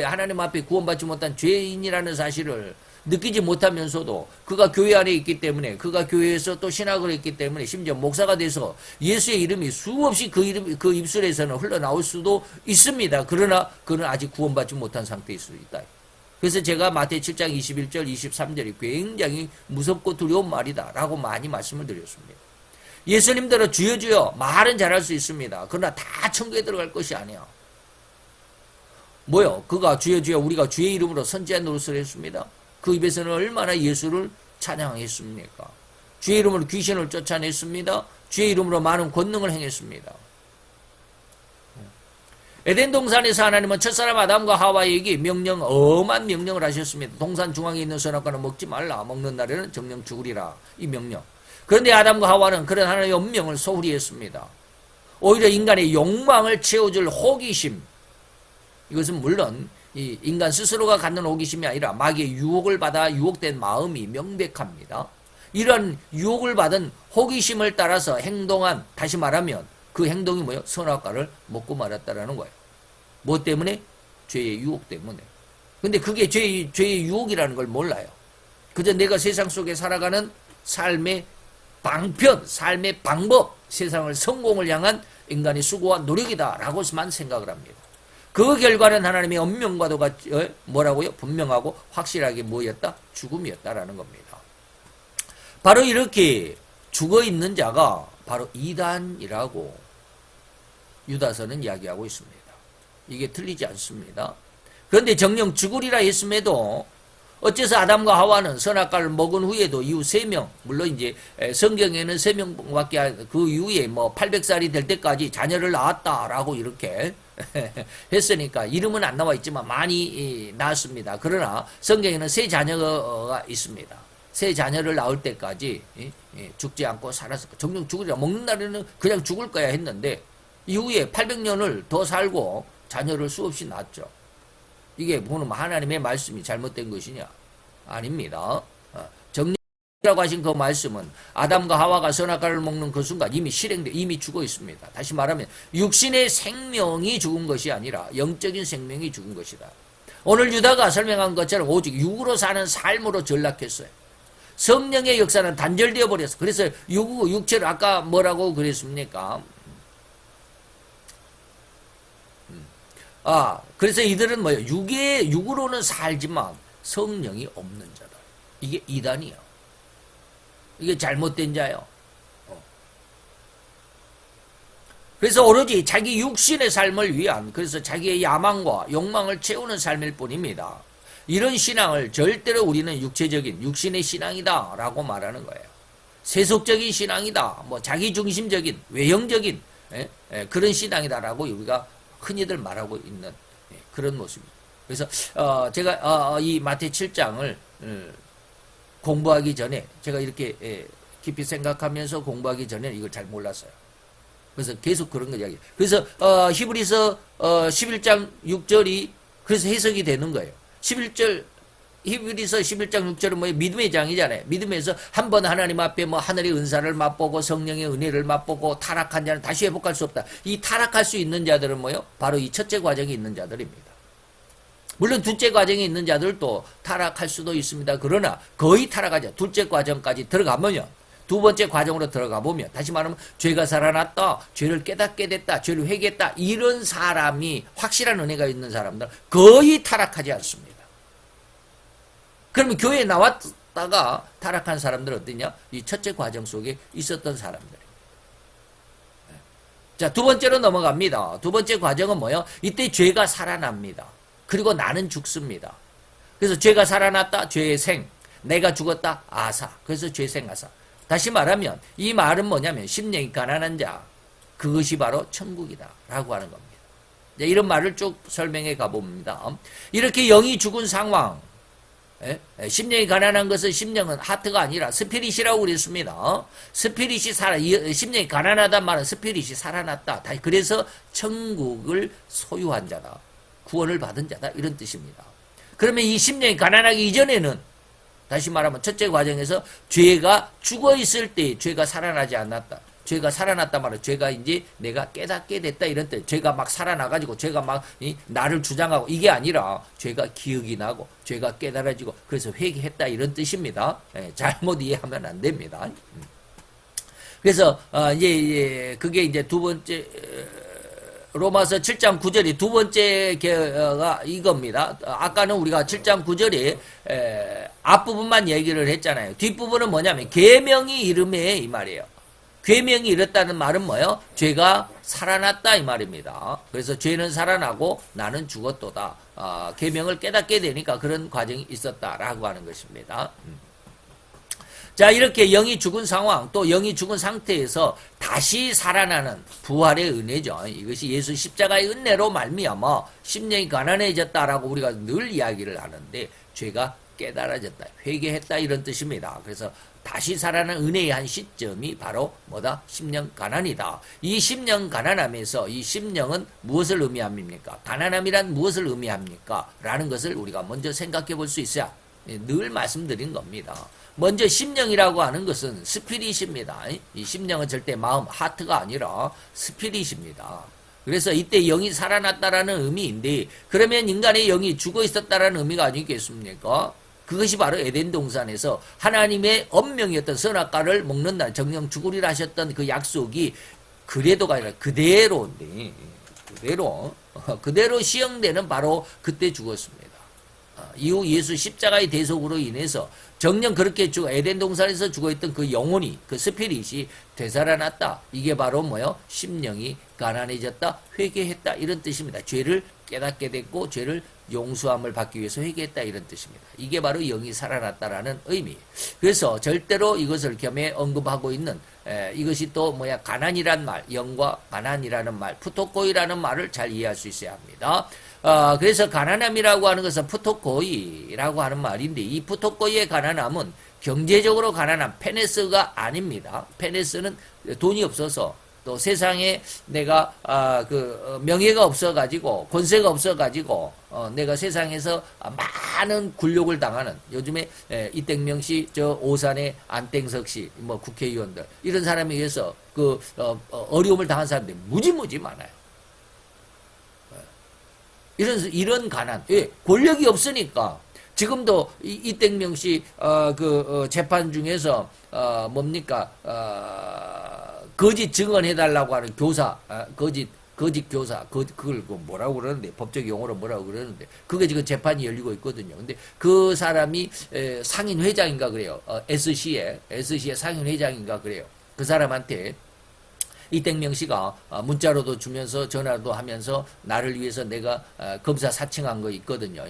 하나님 앞에 구원받지 못한 죄인이라는 사실을 느끼지 못하면서도 그가 교회 안에 있기 때문에 그가 교회에서 또 신학을 했기 때문에 심지어 목사가 돼서 예수의 이름이 수없이 그 입술에서는 흘러나올 수도 있습니다. 그러나 그는 아직 구원받지 못한 상태일 수도 있다. 그래서 제가 마태 7장 21절 23절이 굉장히 무섭고 두려운 말이다 라고 많이 말씀을 드렸습니다. 예수님대로 주여 주여 말은 잘할 수 있습니다. 그러나 다 천국에 들어갈 것이 아니야. 뭐요? 그가 주여 주여 우리가 주의 이름으로 선지한 노릇을 했습니다. 그 입에서는 얼마나 예수를 찬양했습니까? 주의 이름으로 귀신을 쫓아냈습니다. 주의 이름으로 많은 권능을 행했습니다. 에덴 동산에서 하나님은 첫사람 아담과 하와에게 엄한 명령을 하셨습니다. 동산 중앙에 있는 선악과는 먹지 말라. 먹는 날에는 정령 죽으리라. 이 명령. 그런데 아담과 하와는 그런 하나님의 엄명을 소홀히 했습니다. 오히려 인간의 욕망을 채워줄 호기심, 이것은 물론 이 인간 스스로가 갖는 호기심이 아니라 마귀의 유혹을 받아 유혹된 마음이 명백합니다. 이런 유혹을 받은 호기심을 따라서 행동한, 다시 말하면 그 행동이 뭐예요? 선악과를 먹고 말았다라는 거예요. 뭐 때문에? 죄의 유혹 때문에. 근데 그게 죄의 유혹이라는 걸 몰라요. 그저 내가 세상 속에 살아가는 삶의 방편, 삶의 방법, 세상을 성공을 향한 인간의 수고와 노력이다라고만 생각을 합니다. 그 결과는 하나님의 엄명과도 같이 뭐라고요? 분명하고 확실하게 뭐였다? 죽음이었다라는 겁니다. 바로 이렇게 죽어있는 자가 바로 이단이라고 유다서는 이야기하고 있습니다. 이게 틀리지 않습니다. 그런데 정령 죽으리라 했음에도 어째서 아담과 하와는 선악과를 먹은 후에도 이후 3명, 물론 이제 성경에는 3명밖에 그 이후에 뭐 800살이 될 때까지 자녀를 낳았다라고 이렇게 했으니까 이름은 안 나와 있지만 많이 낳았습니다. 그러나 성경에는 3자녀가 있습니다. 3자녀를 낳을 때까지 죽지 않고 살았을 거야. 정령 죽으리라. 먹는 날에는 그냥 죽을 거야 했는데 이후에 800년을 더 살고 자녀를 수없이 낳았죠. 이게 보면 하나님의 말씀이 잘못된 것이냐? 아닙니다. 정리라고 하신 그 말씀은 아담과 하와가 선악과를 먹는 그 순간 이미 실행돼 이미 죽어 있습니다. 다시 말하면 육신의 생명이 죽은 것이 아니라 영적인 생명이 죽은 것이다. 오늘 유다가 설명한 것처럼 오직 육으로 사는 삶으로 전락했어요. 성령의 역사는 단절되어 버렸어. 그래서 육체를 아까 뭐라고 그랬습니까? 그래서 이들은 뭐예요? 육으로는 살지만 성령이 없는 자다. 이게 이단이야. 이게 잘못된 자요. 그래서 오로지 자기 육신의 삶을 위한, 그래서 자기의 야망과 욕망을 채우는 삶일 뿐입니다. 이런 신앙을 절대로 우리는 육체적인 육신의 신앙이다 라고 말하는 거예요. 세속적인 신앙이다, 뭐 자기중심적인 외형적인 그런 신앙이다 라고 우리가 흔히들 말하고 있는 그런 모습입니다. 그래서 제가 이 마태 7장을 공부하기 전에 제가 이렇게 깊이 생각하면서 공부하기 전에 이걸 잘 몰랐어요. 그래서 계속 그런 거 이야기해요. 그래서 히브리서 11장 6절이 그래서 해석이 되는 거예요. 11절 히브리서 11장 6절은 뭐예요? 믿음의 장이잖아요. 믿음에서 한번 하나님 앞에 뭐 하늘의 은사를 맛보고 성령의 은혜를 맛보고 타락한 자는 다시 회복할 수 없다. 이 타락할 수 있는 자들은 뭐예요? 바로 이 첫째 과정이 있는 자들입니다. 물론 둘째 과정이 있는 자들도 타락할 수도 있습니다. 그러나 거의 타락하죠. 둘째 과정까지 들어가면 두 번째 과정으로 들어가 보면 다시 말하면 죄가 살아났다, 죄를 깨닫게 됐다, 죄를 회개했다 이런 사람이 확실한 은혜가 있는 사람들 거의 타락하지 않습니다. 그러면 교회에 나왔다가 타락한 사람들은 어떠냐? 이 첫째 과정 속에 있었던 사람들입니다. 자, 두 번째로 넘어갑니다. 두 번째 과정은 뭐예요? 이때 죄가 살아납니다. 그리고 나는 죽습니다. 그래서 죄가 살아났다, 죄의 생, 내가 죽었다, 아사. 그래서 죄생 아사. 다시 말하면 이 말은 뭐냐면 심령이 가난한 자, 그것이 바로 천국이다 라고 하는 겁니다. 이런 말을 쭉 설명해 가봅니다. 이렇게 영이 죽은 상황, 심령이 가난한 것은 심령은 하트가 아니라 스피릿이라고 그랬습니다. 스피릿이 심령이 가난하단 말은 스피릿이 살아났다. 그래서 천국을 소유한 자다. 구원을 받은 자다. 이런 뜻입니다. 그러면 이 심령이 가난하기 이전에는 다시 말하면 첫째 과정에서 죄가 죽어 있을 때 죄가 살아나지 않았다. 죄가 살아났단 말은 죄가 이제 내가 깨닫게 됐다 이런 뜻. 죄가 막 살아나가지고 죄가 막 나를 주장하고 이게 아니라 죄가 기억이 나고 죄가 깨달아지고 그래서 회개했다 이런 뜻입니다. 잘못 이해하면 안 됩니다. 그래서 이제 그게 이제 두 번째 로마서 7장 9절이 두 번째가 이겁니다. 아까는 우리가 7장 9절에 앞부분만 얘기를 했잖아요. 뒷부분은 뭐냐면 계명이 이름에 이 말이에요. 계명이 이렇다는 말은 뭐예요? 죄가 살아났다 이 말입니다. 그래서 죄는 살아나고 나는 죽었도다. 계명을 깨닫게 되니까 그런 과정이 있었다라고 하는 것입니다. 자, 이렇게 영이 죽은 상황, 또 영이 죽은 상태에서 다시 살아나는 부활의 은혜죠. 이것이 예수 십자가의 은혜로 말미암아 심령이 가난해졌다라고 우리가 늘 이야기를 하는데 죄가 깨달아졌다, 회개했다 이런 뜻입니다. 그래서 다시 살아나는 은혜의 한 시점이 바로 뭐다? 심령 가난이다. 이 심령 가난함에서 이 심령은 무엇을 의미합니까? 가난함이란 무엇을 의미합니까? 라는 것을 우리가 먼저 생각해 볼 수 있어야 늘 말씀드린 겁니다. 먼저 심령이라고 하는 것은 스피릿입니다. 이 심령은 절대 마음, 하트가 아니라 스피릿입니다. 그래서 이때 영이 살아났다라는 의미인데 그러면 인간의 영이 죽어 있었다라는 의미가 아니겠습니까? 그것이 바로 에덴 동산에서 하나님의 엄명이었던 선악과를 먹는다, 정령 죽으리라 하셨던 그 약속이 그래도가 아니라 그대로인데 그대로 시행되는 바로 그때 죽었습니다. 이후 예수 십자가의 대속으로 인해서 정녕 그렇게 에덴 동산에서 죽어있던 그 영혼이, 그 스피릿이 되살아났다. 이게 바로 뭐요? 심령이 가난해졌다, 회개했다 이런 뜻입니다. 죄를 깨닫게 됐고 죄를 용서함을 받기 위해서 회개했다 이런 뜻입니다. 이게 바로 영이 살아났다라는 의미. 그래서 절대로 이것을 겸해 언급하고 있는 이것이 또 가난이란 말, 영과 가난이라는 말, 푸토코이라는 말을 잘 이해할 수 있어야 합니다. 그래서 가난함이라고 하는 것은 푸토코이라고 하는 말인데 이 푸토코이의 가난함은 경제적으로 가난한 페네스가 아닙니다. 페네스는 돈이 없어서 또 세상에 내가 명예가 없어가지고 권세가 없어가지고 내가 세상에서 많은 굴욕을 당하는 요즘에 이땡명 씨, 저 오산의 안땡석 씨, 뭐 국회의원들 이런 사람에 의해서 어려움을 당한 사람들이 무지무지 많아요. 이런 가난, 권력이 없으니까. 지금도 이땡명 씨 재판 중에서 뭡니까 거짓 증언해달라고 하는 교사, 거짓 교사, 그걸 뭐라고 그러는데 법적 용어로 뭐라고 그러는데 그게 지금 재판이 열리고 있거든요. 근데 그 사람이 상인 회장인가 그래요. SC의 상인 회장인가 그래요. 그 사람한테 이땡명 씨가 문자로도 주면서 전화도 하면서 나를 위해서 내가 검사 사칭한 거 있거든요.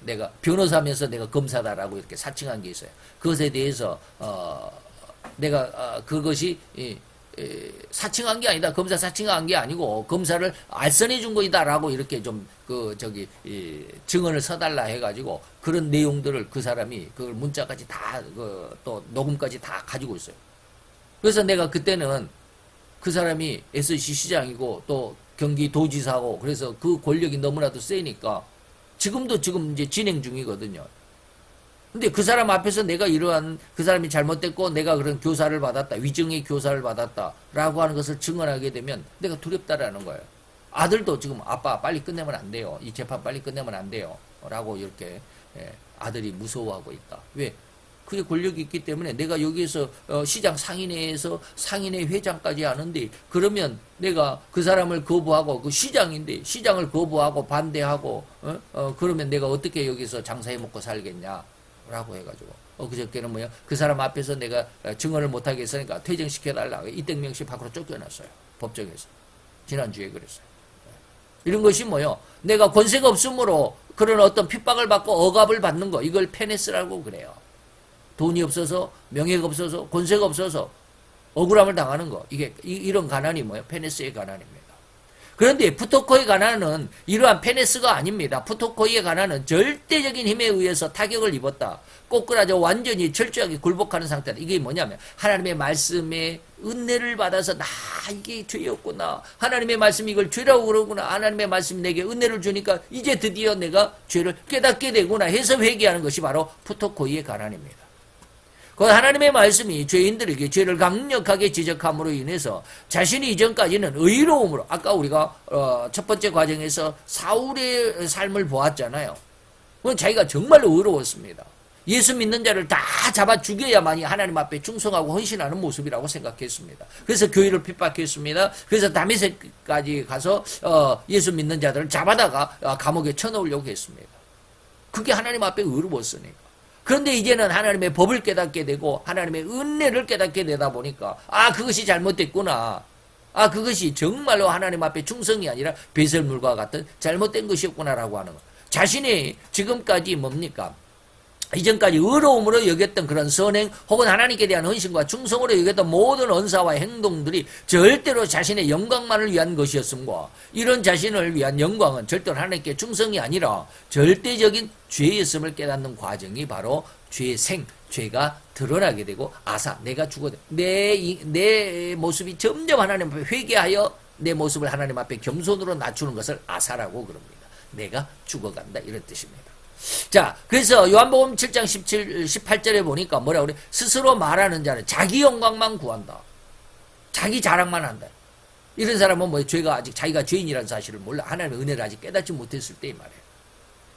내가 변호사면서 내가 검사다라고 이렇게 사칭한 게 있어요. 그것에 대해서 내가 그것이 사칭한 게 아니다. 검사 사칭한 게 아니고 검사를 알선해 준 거이다라고 이렇게 좀 증언을 서달라 해가지고 그런 내용들을 그 사람이 그 문자까지 다 또 녹음까지 다 가지고 있어요. 그래서 내가 그때는 그 사람이 SC 시장이고 또 경기도지사고 그래서 그 권력이 너무나도 세니까 지금 이제 진행 중이거든요. 근데 그 사람 앞에서 내가 이러한 그 사람이 잘못됐고 내가 그런 교사를 받았다. 위증의 교사를 받았다라고 하는 것을 증언하게 되면 내가 두렵다라는 거예요. 아들도 지금 아빠 빨리 끝내면 안 돼요. 이 재판 빨리 끝내면 안 돼요. 라고 이렇게 아들이 무서워하고 있다. 왜? 그게 권력이 있기 때문에 내가 여기에서 시장 상인회에서 상인회 회장까지 하는데 그러면 내가 그 사람을 거부하고 그 시장인데 시장을 거부하고 반대하고 그러면 내가 어떻게 여기서 장사해 먹고 살겠냐라고 해가지고 그저께는 뭐야 그 사람 앞에서 내가 증언을 못하게 했으니까 퇴정시켜달라고 이땡명 씨 밖으로 쫓겨났어요. 법정에서. 지난주에 그랬어요. 이런 것이 뭐요 내가 권세가 없으므로 그런 어떤 핍박을 받고 억압을 받는 거 이걸 페네스라고 그래요. 돈이 없어서 명예가 없어서 권세가 없어서 억울함을 당하는 거 이런 가난이 뭐예요? 페네스의 가난입니다. 그런데 푸토코의 가난은 이러한 페네스가 아닙니다. 푸토코의 가난은 절대적인 힘에 의해서 타격을 입었다. 꼬꾸라져 완전히 철저하게 굴복하는 상태다. 이게 뭐냐면 하나님의 말씀에 은혜를 받아서 나 이게 죄였구나. 하나님의 말씀이 이걸 죄라고 그러구나. 하나님의 말씀이 내게 은혜를 주니까 이제 드디어 내가 죄를 깨닫게 되구나 해서 회개하는 것이 바로 푸토코의 가난입니다. 그 하나님의 말씀이 죄인들에게 죄를 강력하게 지적함으로 인해서 자신이 이전까지는 의로움으로 아까 우리가 첫 번째 과정에서 사울의 삶을 보았잖아요. 그건 자기가 정말로 의로웠습니다. 예수 믿는 자를 다 잡아 죽여야만이 하나님 앞에 충성하고 헌신하는 모습이라고 생각했습니다. 그래서 교회를 핍박했습니다. 그래서 다메섹까지 가서 예수 믿는 자들을 잡아다가 감옥에 쳐넣으려고 했습니다. 그게 하나님 앞에 의로웠으니까. 그런데 이제는 하나님의 법을 깨닫게 되고 하나님의 은혜를 깨닫게 되다 보니까 그것이 잘못됐구나. 그것이 정말로 하나님 앞에 충성이 아니라 배설물과 같은 잘못된 것이었구나라고 하는 것. 자신이 지금까지 뭡니까? 이전까지 의로움으로 여겼던 그런 선행 혹은 하나님께 대한 헌신과 충성으로 여겼던 모든 언사와 행동들이 절대로 자신의 영광만을 위한 것이었음과 이런 자신을 위한 영광은 절대로 하나님께 충성이 아니라 절대적인 죄였음을 깨닫는 과정이 바로 죄가 드러나게 되고 내가 죽어도 내 모습이 점점 하나님 앞에 회개하여 내 모습을 하나님 앞에 겸손으로 낮추는 것을 아사라고 그럽니다. 내가 죽어간다 이런 뜻입니다. 자, 그래서 요한복음 7장 18절에 보니까 뭐라고 그래? 스스로 말하는 자는 자기 영광만 구한다. 자기 자랑만 한다. 이런 사람은 뭐 죄가 아직 자기가 죄인이라는 사실을 몰라. 하나님의 은혜를 아직 깨닫지 못했을 때이 말이에요.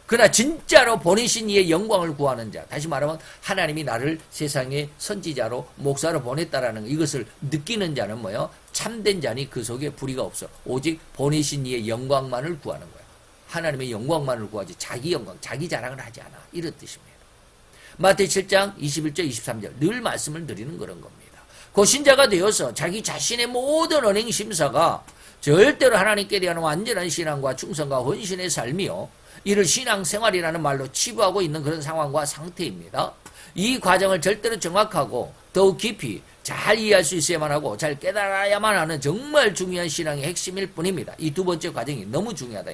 그러나 진짜로 보내신 이의 영광을 구하는 자. 다시 말하면 하나님이 나를 세상의 선지자로 목사로 보냈다라는 이것을 느끼는 자는 뭐예요? 참된 자니 그 속에 불의가 없어. 오직 보내신 이의 영광만을 구하는 거야. 하나님의 영광만을 구하지 자기 영광, 자기 자랑을 하지 않아. 이런 뜻입니다. 마태복음 7장 21절 23절 늘 말씀을 드리는 그런 겁니다. 그 신자가 되어서 자기 자신의 모든 언행 심사가 절대로 하나님께 대한 완전한 신앙과 충성과 헌신의 삶이요. 이를 신앙생활이라는 말로 치부하고 있는 그런 상황과 상태입니다. 이 과정을 절대로 정확하고 더욱 깊이 잘 이해할 수 있어야만 하고 잘 깨달아야만 하는 정말 중요한 신앙의 핵심일 뿐입니다. 이 두 번째 과정이 너무 중요하다.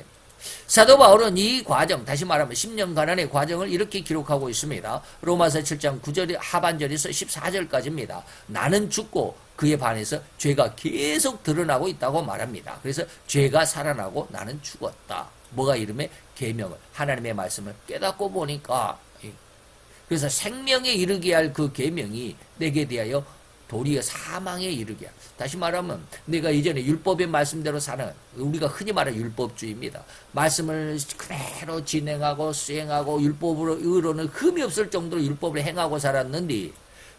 사도 바울은 이 과정, 다시 말하면 10년 가난의 과정을 이렇게 기록하고 있습니다. 로마서 7장 9절 하반절에서 14절까지입니다. 나는 죽고 그에 반해서 죄가 계속 드러나고 있다고 말합니다. 그래서 죄가 살아나고 나는 죽었다. 뭐가 이름에? 계명을, 하나님의 말씀을 깨닫고 보니까, 그래서 생명에 이르게 할 그 계명이 내게 대하여 도리어 사망에 이르게 할. 다시 말하면 내가 이전에 율법의 말씀대로 사는, 우리가 흔히 말하는 율법주의입니다. 말씀을 그대로 진행하고 수행하고 율법으로는 흠이 없을 정도로 율법을 행하고 살았는데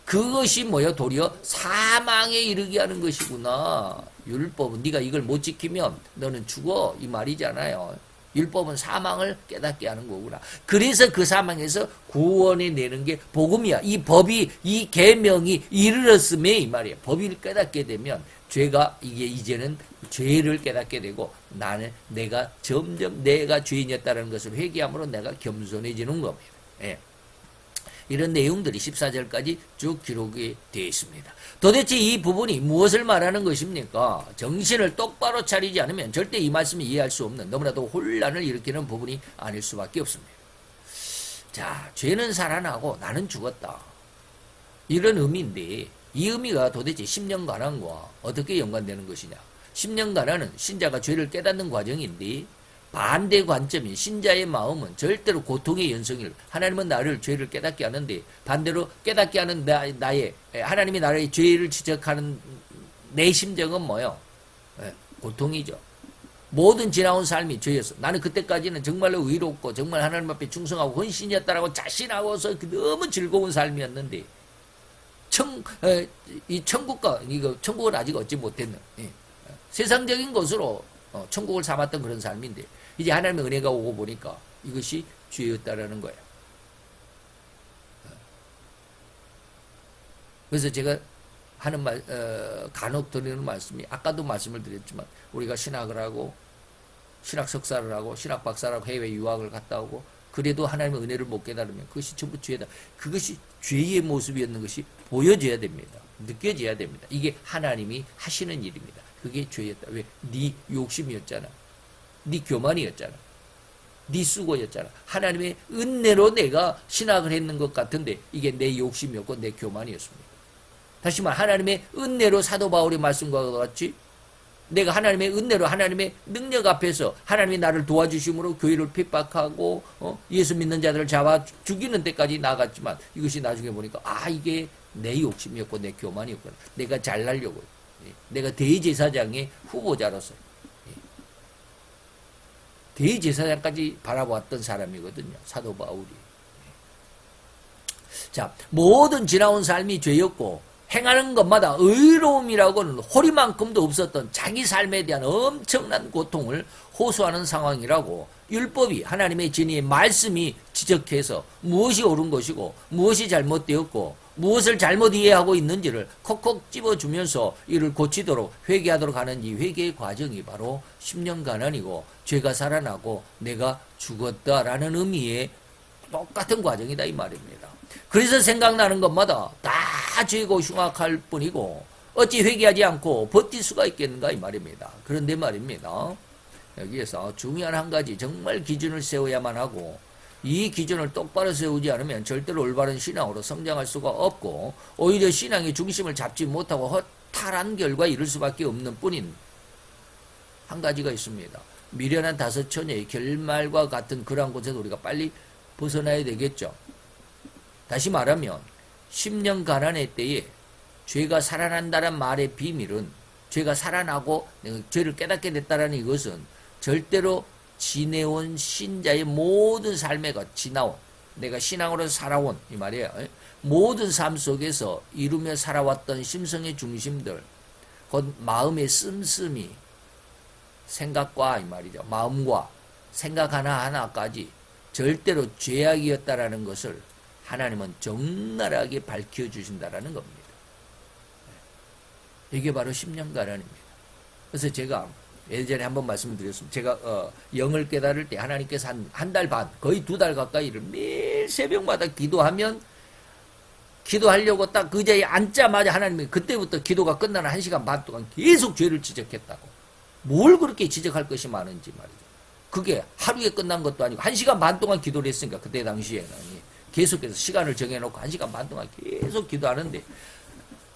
그것이 뭐요? 도리어 사망에 이르게 하는 것이구나. 율법은 네가 이걸 못 지키면 너는 죽어, 이 말이잖아요. 율법은 사망을 깨닫게 하는 거구나. 그래서 그 사망에서 구원이 내는 게 복음이야. 이 법이, 이 계명이 이르렀음에 이 말이에요. 법을 깨닫게 되면 죄가, 이게 이제는 죄를 깨닫게 되고 내가 점점 내가 죄인이었다는 것을 회개함으로 내가 겸손해지는 겁니다. 예. 이런 내용들이 14절까지 쭉 기록이 되어 있습니다. 도대체 이 부분이 무엇을 말하는 것입니까? 정신을 똑바로 차리지 않으면 절대 이 말씀을 이해할 수 없는, 너무나도 혼란을 일으키는 부분이 아닐 수밖에 없습니다. 자, 죄는 살아나고 나는 죽었다. 이런 의미인데 이 의미가 도대체 10년 가난과 어떻게 연관되는 것이냐? 10년 가난은 신자가 죄를 깨닫는 과정인데 반대 관점인 신자의 마음은 절대로 고통의 연성일. 하나님은 나를 죄를 깨닫게 하는데 반대로 깨닫게 하는 나의 하나님이 나의 죄를 지적하는 내 심정은 뭐요? 고통이죠. 모든 지나온 삶이 죄였어. 나는 그때까지는 정말로 의롭고 정말 하나님 앞에 충성하고 헌신이었다라고 자신하고서 너무 즐거운 삶이었는데 이 천국과 이거 천국을 아직 얻지 못했는 세상적인 것으로 천국을 삼았던 그런 삶인데 이제 하나님의 은혜가 오고 보니까 이것이 죄였다라는 거예요. 그래서 제가 하는 간혹 드리는 말씀이, 아까도 말씀을 드렸지만 우리가 신학을 하고 신학 석사를 하고 신학 박사를 하고 해외 유학을 갔다 오고 그래도 하나님의 은혜를 못 깨달으면 그것이 전부 죄다. 그것이 죄의 모습이었는 것이 보여져야 됩니다. 느껴져야 됩니다. 이게 하나님이 하시는 일입니다. 그게 죄였다. 왜? 네 욕심이었잖아. 네 교만이었잖아. 네 수고였잖아. 하나님의 은혜로 내가 신학을 했는 것 같은데 이게 내 욕심이었고 내 교만이었습니다. 다시 말 하나님의 은혜로 사도 바울의 말씀과 같이 내가 하나님의 은혜로 하나님의 능력 앞에서 하나님이 나를 도와주심으로 교회를 핍박하고 예수 믿는 자들을 잡아 죽이는 데까지 나갔지만 이것이 나중에 보니까 이게 내 욕심이었고 내 교만이었구나. 내가 잘나려고 내가 대제사장의 후보자로서 대제사장까지 바라보았던 사람이거든요. 사도 바울이. 자, 모든 지나온 삶이 죄였고 행하는 것마다 의로움이라고는 호리만큼도 없었던 자기 삶에 대한 엄청난 고통을 호소하는 상황이라고 율법이 하나님의 진리의 말씀이 지적해서 무엇이 옳은 것이고 무엇이 잘못되었고 무엇을 잘못 이해하고 있는지를 콕콕 집어주면서 이를 고치도록 회개하도록 하는 이 회개의 과정이 바로 10년 가난이고 죄가 살아나고 내가 죽었다라는 의미의 똑같은 과정이다 이 말입니다. 그래서 생각나는 것마다 다 죄고 흉악할 뿐이고 어찌 회개하지 않고 버틸 수가 있겠는가 이 말입니다. 그런데 말입니다. 여기에서 중요한 한 가지 정말 기준을 세워야만 하고 이 기준을 똑바로 세우지 않으면 절대로 올바른 신앙으로 성장할 수가 없고 오히려 신앙의 중심을 잡지 못하고 허탈한 결과에 이를 수밖에 없는 뿐인 한 가지가 있습니다. 미련한 다섯 처녀의 결말과 같은 그러한 곳에서 우리가 빨리 벗어나야 되겠죠. 다시 말하면 10년 가난의 때에 죄가 살아난다는 말의 비밀은 죄가 살아나고 죄를 깨닫게 됐다는 이것은 절대로 지내온 신자의 모든 삶에 지나온 내가 신앙으로 살아온 이 말이에요. 모든 삶 속에서 이루며 살아왔던 심성의 중심들 곧 마음의 씀씀이 생각과 이 말이죠. 마음과 생각 하나하나까지 절대로 죄악이었다라는 것을 하나님은 적나라하게 밝혀주신다라는 겁니다. 이게 바로 10년 가난입니다. 그래서 제가 예전에 한번 말씀을 드렸습니다. 제가 영을 깨달을 때 하나님께서 한 달 반, 거의 2달 가까이를 매일 새벽마다 기도하면 기도하려고 딱 그 자리에 앉자마자 하나님이 그때부터 기도가 끝나는 1시간 반 동안 계속 죄를 지적했다고. 뭘 그렇게 지적할 것이 많은지 말이죠. 그게 하루에 끝난 것도 아니고 1시간 반 동안 기도를 했으니까 그때 당시에는 계속해서 시간을 정해놓고 1시간 반 동안 계속 기도하는데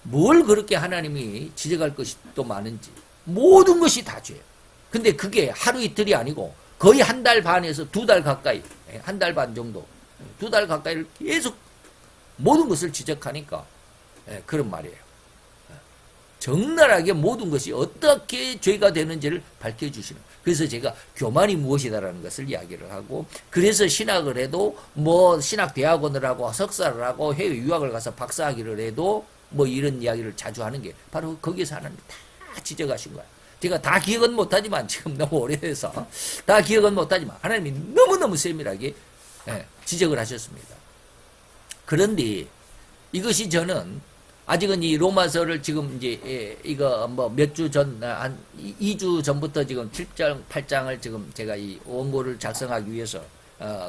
뭘 그렇게 하나님이 지적할 것이 또 많은지 모든 것이 다 죄예요. 근데 그게 하루 이틀이 아니고 거의 1달 반에서 2달 가까이 1달 반 정도 2달 가까이를 계속 모든 것을 지적하니까 그런 말이에요. 적나라하게 모든 것이 어떻게 죄가 되는지를 밝혀주시는. 그래서 제가 교만이 무엇이다라는 것을 이야기를 하고, 그래서 신학을 해도 뭐 신학대학원을 하고 석사를 하고 해외 유학을 가서 박사학위를 해도 뭐 이런 이야기를 자주 하는 게 바로 거기에서 하나님이 다 지적하신 거야. 제가 다 기억은 못하지만 지금 너무 오래돼서 다 기억은 못하지만 하나님이 너무너무 세밀하게 지적을 하셨습니다. 그런데 이것이 저는 아직은 이 로마서를 지금 이제 이거 뭐 몇 주 전, 한 2주 전부터 지금 7장, 8장을 지금 제가 이 원고를 작성하기 위해서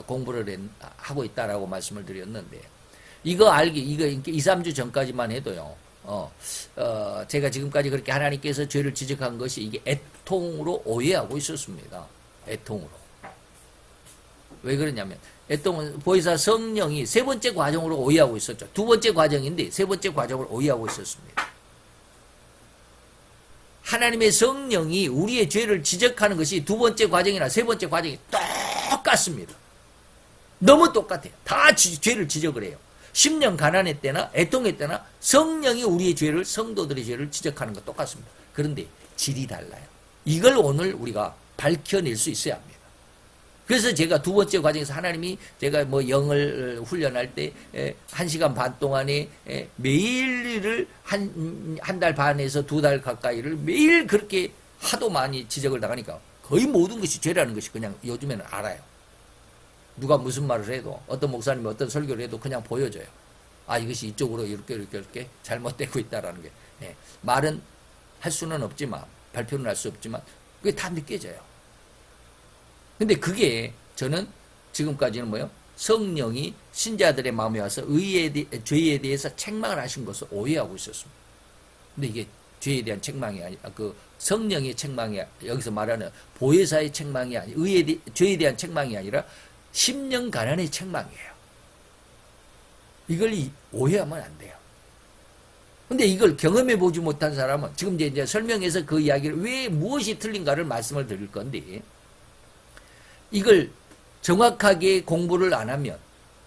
공부를 하고 있다라고 말씀을 드렸는데, 이거 2, 3주 전까지만 해도요, 제가 지금까지 그렇게 하나님께서 죄를 지적한 것이 이게 애통으로 오해하고 있었습니다. 애통으로. 왜 그러냐면, 애통은 보혜사 성령이 세 번째 과정으로 오해하고 있었죠. 두 번째 과정인데 세 번째 과정을 오해하고 있었습니다. 하나님의 성령이 우리의 죄를 지적하는 것이 두 번째 과정이나 세 번째 과정이 똑같습니다. 너무 똑같아요. 다 죄를 지적을 해요. 10년 가난의 때나 애통의 때나 성령이 우리의 죄를, 성도들의 죄를 지적하는 것 똑같습니다. 그런데 질이 달라요. 이걸 오늘 우리가 밝혀낼 수 있어야 합니다. 그래서 제가 두 번째 과정에서 하나님이 제가 뭐 영을 훈련할 때 1시간 반 동안에 매일을 한 달 반에서 2달 가까이를 매일 그렇게 하도 많이 지적을 당하니까 거의 모든 것이 죄라는 것이 그냥 요즘에는 알아요. 누가 무슨 말을 해도 어떤 목사님이 어떤 설교를 해도 그냥 보여져요. 아, 이것이 이쪽으로 이렇게 잘못되고 있다라는 게. 말은 할 수는 없지만, 발표는 할 수 없지만 그게 다 느껴져요. 근데 그게 저는 지금까지는 뭐예요? 성령이 신자들의 마음에 와서 죄에 대해서 책망을 하신 것을 오해하고 있었습니다. 근데 이게 죄에 대한 책망이 아니라 그 성령의 책망이, 여기서 말하는 보혜사의 책망이 아니라 죄에 대한 책망이 아니라 10년 가난의 책망이에요. 이걸 오해하면 안 돼요. 근데 이걸 경험해 보지 못한 사람은 지금 이제 설명해서 그 이야기를 왜 무엇이 틀린가를 말씀을 드릴 건데, 이걸 정확하게 공부를 안 하면,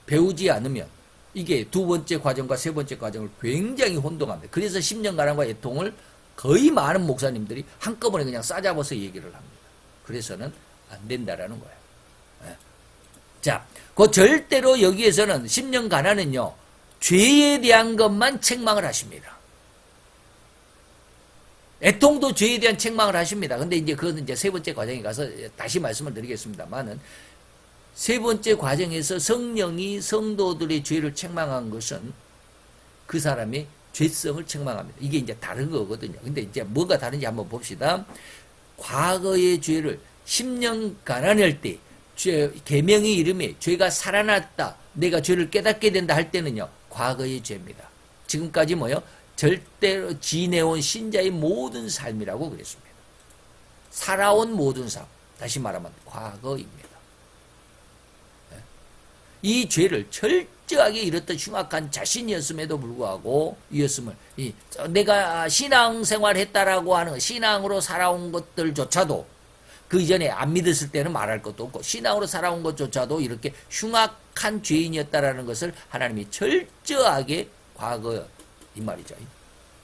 배우지 않으면 이게 두 번째 과정과 세 번째 과정을 굉장히 혼동합니다. 그래서 10년 가난과 애통을 거의 많은 목사님들이 한꺼번에 그냥 싸잡아서 얘기를 합니다. 그래서는 안 된다라는 거예요. 자, 그 절대로 여기에서는 10년 가난은요, 죄에 대한 것만 책망을 하십니다. 애통도 죄에 대한 책망을 하십니다. 근데 이제 그거는 이제 세 번째 과정에 가서 다시 말씀을 드리겠습니다만은, 세 번째 과정에서 성령이 성도들의 죄를 책망한 것은 그 사람의 죄성을 책망합니다. 이게 이제 다른 거거든요. 근데 이제 뭐가 다른지 한번 봅시다. 과거의 죄를 10년 가난할 때, 계명의 이름에 죄가 살아났다, 내가 죄를 깨닫게 된다 할 때는요, 과거의 죄입니다. 지금까지 뭐요? 절대로 지내온 신자의 모든 삶이라고 그랬습니다. 살아온 모든 삶, 다시 말하면 과거입니다. 이 죄를 철저하게 이뤘던 흉악한 자신이었음에도 불구하고, 내가 신앙생활 했다라고 하는 신앙으로 살아온 것들조차도, 그 이전에 안 믿었을 때는 말할 것도 없고 신앙으로 살아온 것조차도 이렇게 흉악한 죄인이었다라는 것을 하나님이 철저하게 과거, 이 말이죠.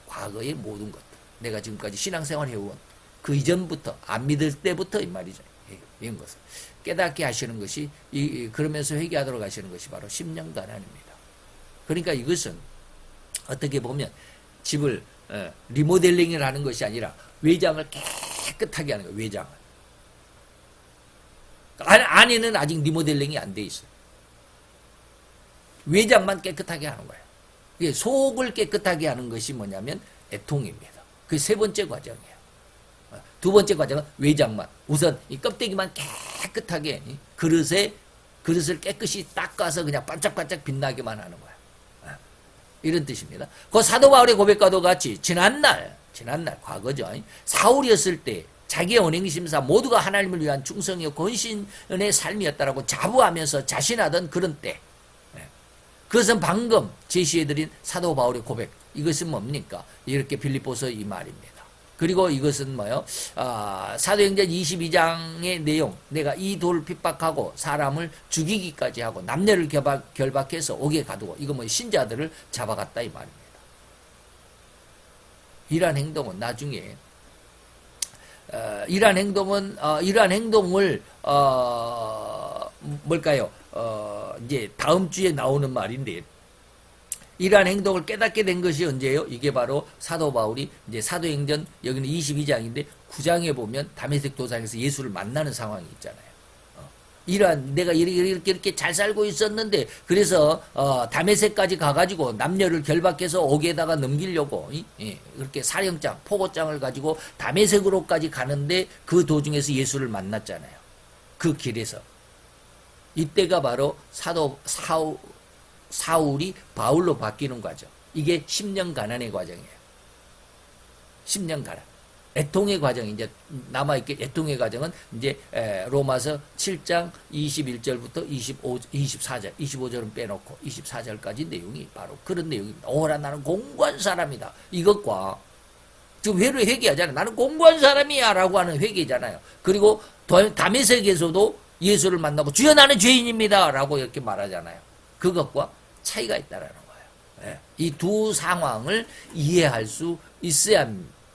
과거의 모든 것들, 내가 지금까지 신앙생활 해온 그 이전부터, 안 믿을 때부터 이 말이죠. 이런 것을 깨닫게 하시는 것이, 그러면서 회개하도록 하시는 것이 바로 10년 가난입니다. 그러니까 이것은 어떻게 보면 집을 리모델링을 하는 것이 아니라 외장을 깨끗하게 하는 거예요. 외장을. 안에는 아직 리모델링이 안 돼 있어요. 외장만 깨끗하게 하는 거예요. 속을 깨끗하게 하는 것이 뭐냐면 애통입니다. 그 세 번째 과정이에요. 두 번째 과정은 외장만. 우선 이 껍데기만 깨끗하게 그릇을 깨끗이 닦아서 그냥 반짝반짝 빛나게만 하는 거야. 이런 뜻입니다. 그 사도 바울의 고백과도 같이 지난날 과거죠. 사울이었을 때 자기의 언행심사 모두가 하나님을 위한 충성이요 권신의 삶이었다라고 자부하면서 자신하던 그런 때, 그것은 방금 제시해드린 사도 바울의 고백, 이것은 뭡니까? 이렇게 빌립보서 이 말입니다. 그리고 이것은 뭐요? 사도행전 22장의 내용, 내가 이 돌 핍박하고 사람을 죽이기까지 하고 남녀를 결박해서 옥에 가두고, 이거 뭐 신자들을 잡아갔다 이 말입니다. 이러한 행동은 나중에 이러한 행동을 뭘까요? 이제 다음 주에 나오는 말인데, 이러한 행동을 깨닫게 된 것이 언제예요? 이게 바로 사도 바울이 이제 사도행전, 여기는 22장인데 9장에 보면 다메섹 도상에서 예수를 만나는 상황이 있잖아요. 이러한 내가 이렇게 잘 살고 있었는데, 그래서 다메섹까지 가가지고 남녀를 결박해서 옥에다가 넘기려고 그렇게 사령장, 포고장을 가지고 다메섹으로까지 가는데 그 도중에서 예수를 만났잖아요. 그 길에서. 이때가 바로 사울이 바울로 바뀌는 과정. 이게 10년 가난의 과정이에요. 10년 가난. 애통의 과정이 이제 남아있게, 애통의 과정은 이제 로마서 7장 21절부터 24절, 25절은 빼놓고 24절까지 내용이 바로 그런 내용입니다. 오라, 나는 공고한 사람이다. 이것과 지금 회개하잖아요. 나는 공고한 사람이야 라고 하는 회개잖아요. 그리고 다메섹에서도 예수를 만나고 주여 나는 죄인입니다 라고 이렇게 말하잖아요. 그것과 차이가 있다라는 거예요. 이 두 상황을 이해할 수 있어야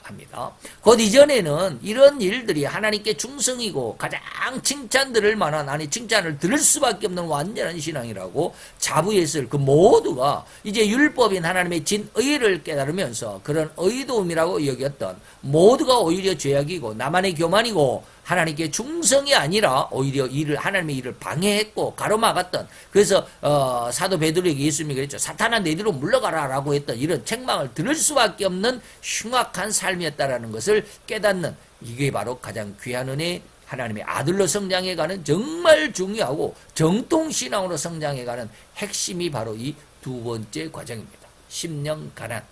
합니다. 곧 이전에는 이런 일들이 하나님께 충성이고 가장 칭찬들을 만한, 아니 칭찬을 들을 수밖에 없는 완전한 신앙이라고 자부했을 그 모두가 이제 율법인 하나님의 진의를 깨달으면서 그런 의도움이라고 여겼던 모두가 오히려 죄악이고 나만의 교만이고 하나님께 충성이 아니라 오히려 하나님의 일을 방해했고 가로막았던, 그래서 사도 베드로에게 예수님이 그랬죠. 사탄아 내 뒤로 물러가라 라고 했던 이런 책망을 들을 수밖에 없는 흉악한 삶이었다라는 것을 깨닫는, 이게 바로 가장 귀한 은혜, 하나님의 아들로 성장해가는 정말 중요하고 정통신앙으로 성장해가는 핵심이 바로 이 두 번째 과정입니다. 10년 가난,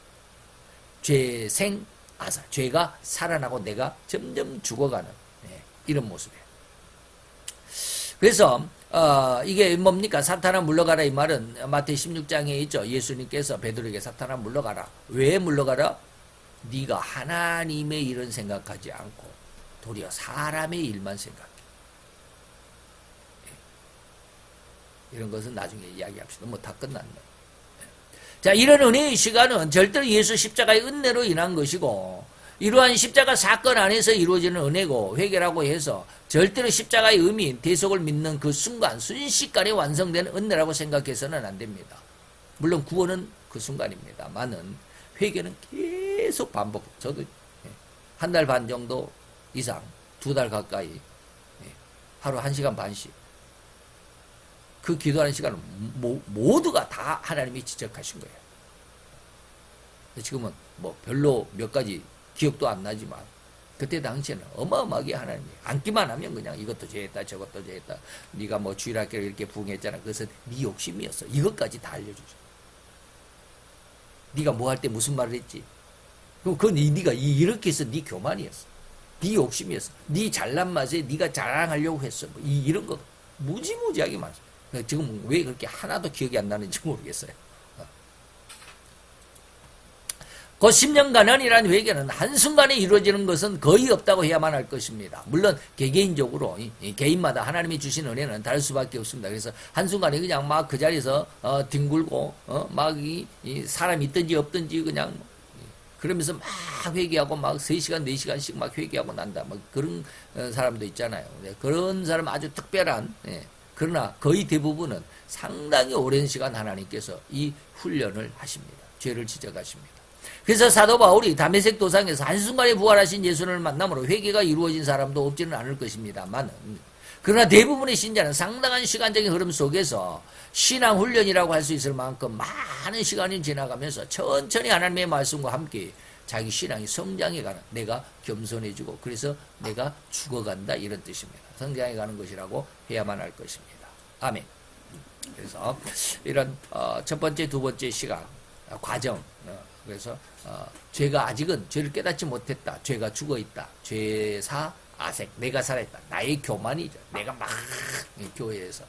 죄생 아사, 죄가 살아나고 내가 점점 죽어가는 이런 모습이에요. 그래서 이게 뭡니까? 사탄아 물러가라 이 말은 마태복음 16장에 있죠. 예수님께서 베드로에게 사탄아 물러가라. 왜 물러가라? 네가 하나님의 일은 생각하지 않고 도리어 사람의 일만 생각해. 이런 것은 나중에 이야기합시다. 뭐 다 끝났네. 자, 이런 은혜의 시간은 절대로 예수 십자가의 은혜로 인한 것이고, 이러한 십자가 사건 안에서 이루어지는 은혜고, 회개라고 해서 절대로 십자가의 의미인 대속을 믿는 그 순간, 순식간에 완성된 은혜라고 생각해서는 안 됩니다. 물론 구원은 그 순간입니다만은 회개는 계속 반복. 저도 한 달 반 정도 이상, 2달 가까이 하루 1시간 반씩 그 기도하는 시간을 모두가 다 하나님이 지적하신 거예요. 지금은 뭐 별로 몇 가지 기억도 안 나지만 그때 당시에는 어마어마하게 하나님이 앉기만 하면 그냥 이것도 죄했다 저것도 죄했다, 네가 뭐 주일학교를 이렇게 부흥했잖아, 그것은 네 욕심이었어, 이것까지 다 알려주죠. 네가 뭐 할 때 무슨 말을 했지, 그건 네가 이렇게 해서 네 교만이었어, 네 욕심이었어, 네 잘난 맛에 네가 자랑하려고 했어, 뭐 이런 거 무지무지하게 많았어. 지금 왜 그렇게 하나도 기억이 안 나는지 모르겠어요. 그 10년 가난이라는 회개는 한순간에 이루어지는 것은 거의 없다고 해야만 할 것입니다. 물론 개개인적으로 개인마다 하나님이 주신 은혜는 다를 수밖에 없습니다. 그래서 한순간에 그냥 막 그 자리에서 뒹굴고 막 이 사람이 있든지 없든지 그냥 그러면서 막 회개하고 막 3시간 4시간씩 막 회개하고 난다, 막 그런 사람도 있잖아요. 그런 사람 아주 특별한, 그러나 거의 대부분은 상당히 오랜 시간 하나님께서 이 훈련을 하십니다. 죄를 지적하십니다. 그래서 사도 바울이 다메섹 도상에서 한순간에 부활하신 예수를 만남으로 회개가 이루어진 사람도 없지는 않을 것입니다만, 그러나 대부분의 신자는 상당한 시간적인 흐름 속에서 신앙 훈련이라고 할 수 있을 만큼 많은 시간이 지나가면서 천천히 하나님의 말씀과 함께 자기 신앙이 성장해가는, 내가 겸손해지고 그래서 내가 죽어간다, 이런 뜻입니다. 성장해가는 것이라고 해야만 할 것입니다. 아멘. 그래서 이런 첫 번째, 두 번째 시간 과정, 그래서 죄가 아직은 죄를 깨닫지 못했다. 죄가 죽어있다. 죄사 아색. 내가 살아있다. 나의 교만이죠. 내가 막 교회에서.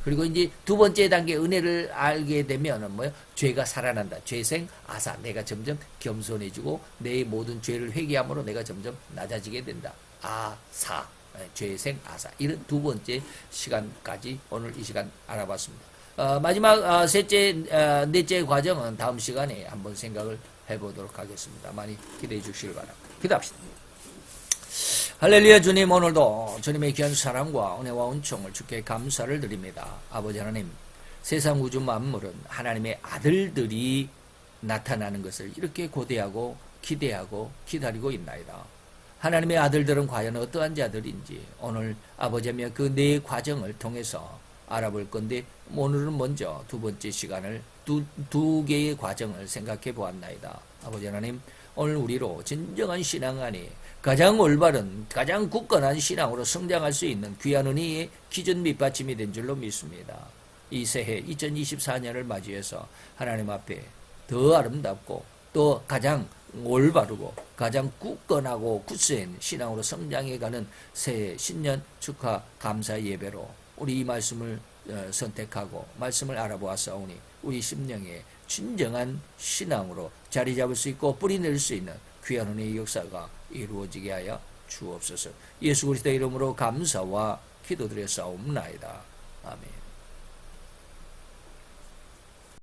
그리고 이제 두 번째 단계 은혜를 알게 되면은 뭐요? 죄가 살아난다. 죄생 아사. 내가 점점 겸손해지고 내 모든 죄를 회개함으로 내가 점점 낮아지게 된다. 아사. 죄생 아사. 이런 두 번째 시간까지 오늘 이 시간 알아봤습니다. 마지막 넷째 과정은 다음 시간에 한번 생각을 해보도록 하겠습니다. 많이 기대해 주시길 바랍니다. 기도합시다. 할렐루야. 주님, 오늘도 주님의 귀한 사랑과 은혜와 은총을 주께 감사를 드립니다. 아버지 하나님, 세상 우주 만물은 하나님의 아들들이 나타나는 것을 이렇게 고대하고 기대하고 기다리고 있나이다. 하나님의 아들들은 과연 어떠한 자들인지 오늘 아버지며 그 네 과정을 통해서 알아볼 건데, 오늘은 먼저 두 번째 시간을 두 개의 과정을 생각해 보았나이다. 아버지 하나님, 오늘 우리로 진정한 신앙 안에 가장 올바른, 가장 굳건한 신앙으로 성장할 수 있는 귀한 은혜의 기준 밑받침이 된 줄로 믿습니다. 이 새해 2024년을 맞이해서 하나님 앞에 더 아름답고 또 가장 올바르고 가장 굳건하고 굳센 신앙으로 성장해가는 새해 신년 축하 감사 예배로 우리 이 말씀을 선택하고 말씀을 알아보았사오니 우리 심령에 진정한 신앙으로 자리 잡을 수 있고 뿌리 낼 수 있는 귀한 은혜의 역사가 이루어지게 하여 주옵소서. 예수 그리스도의 이름으로 감사와 기도드렸사옵나이다. 아멘.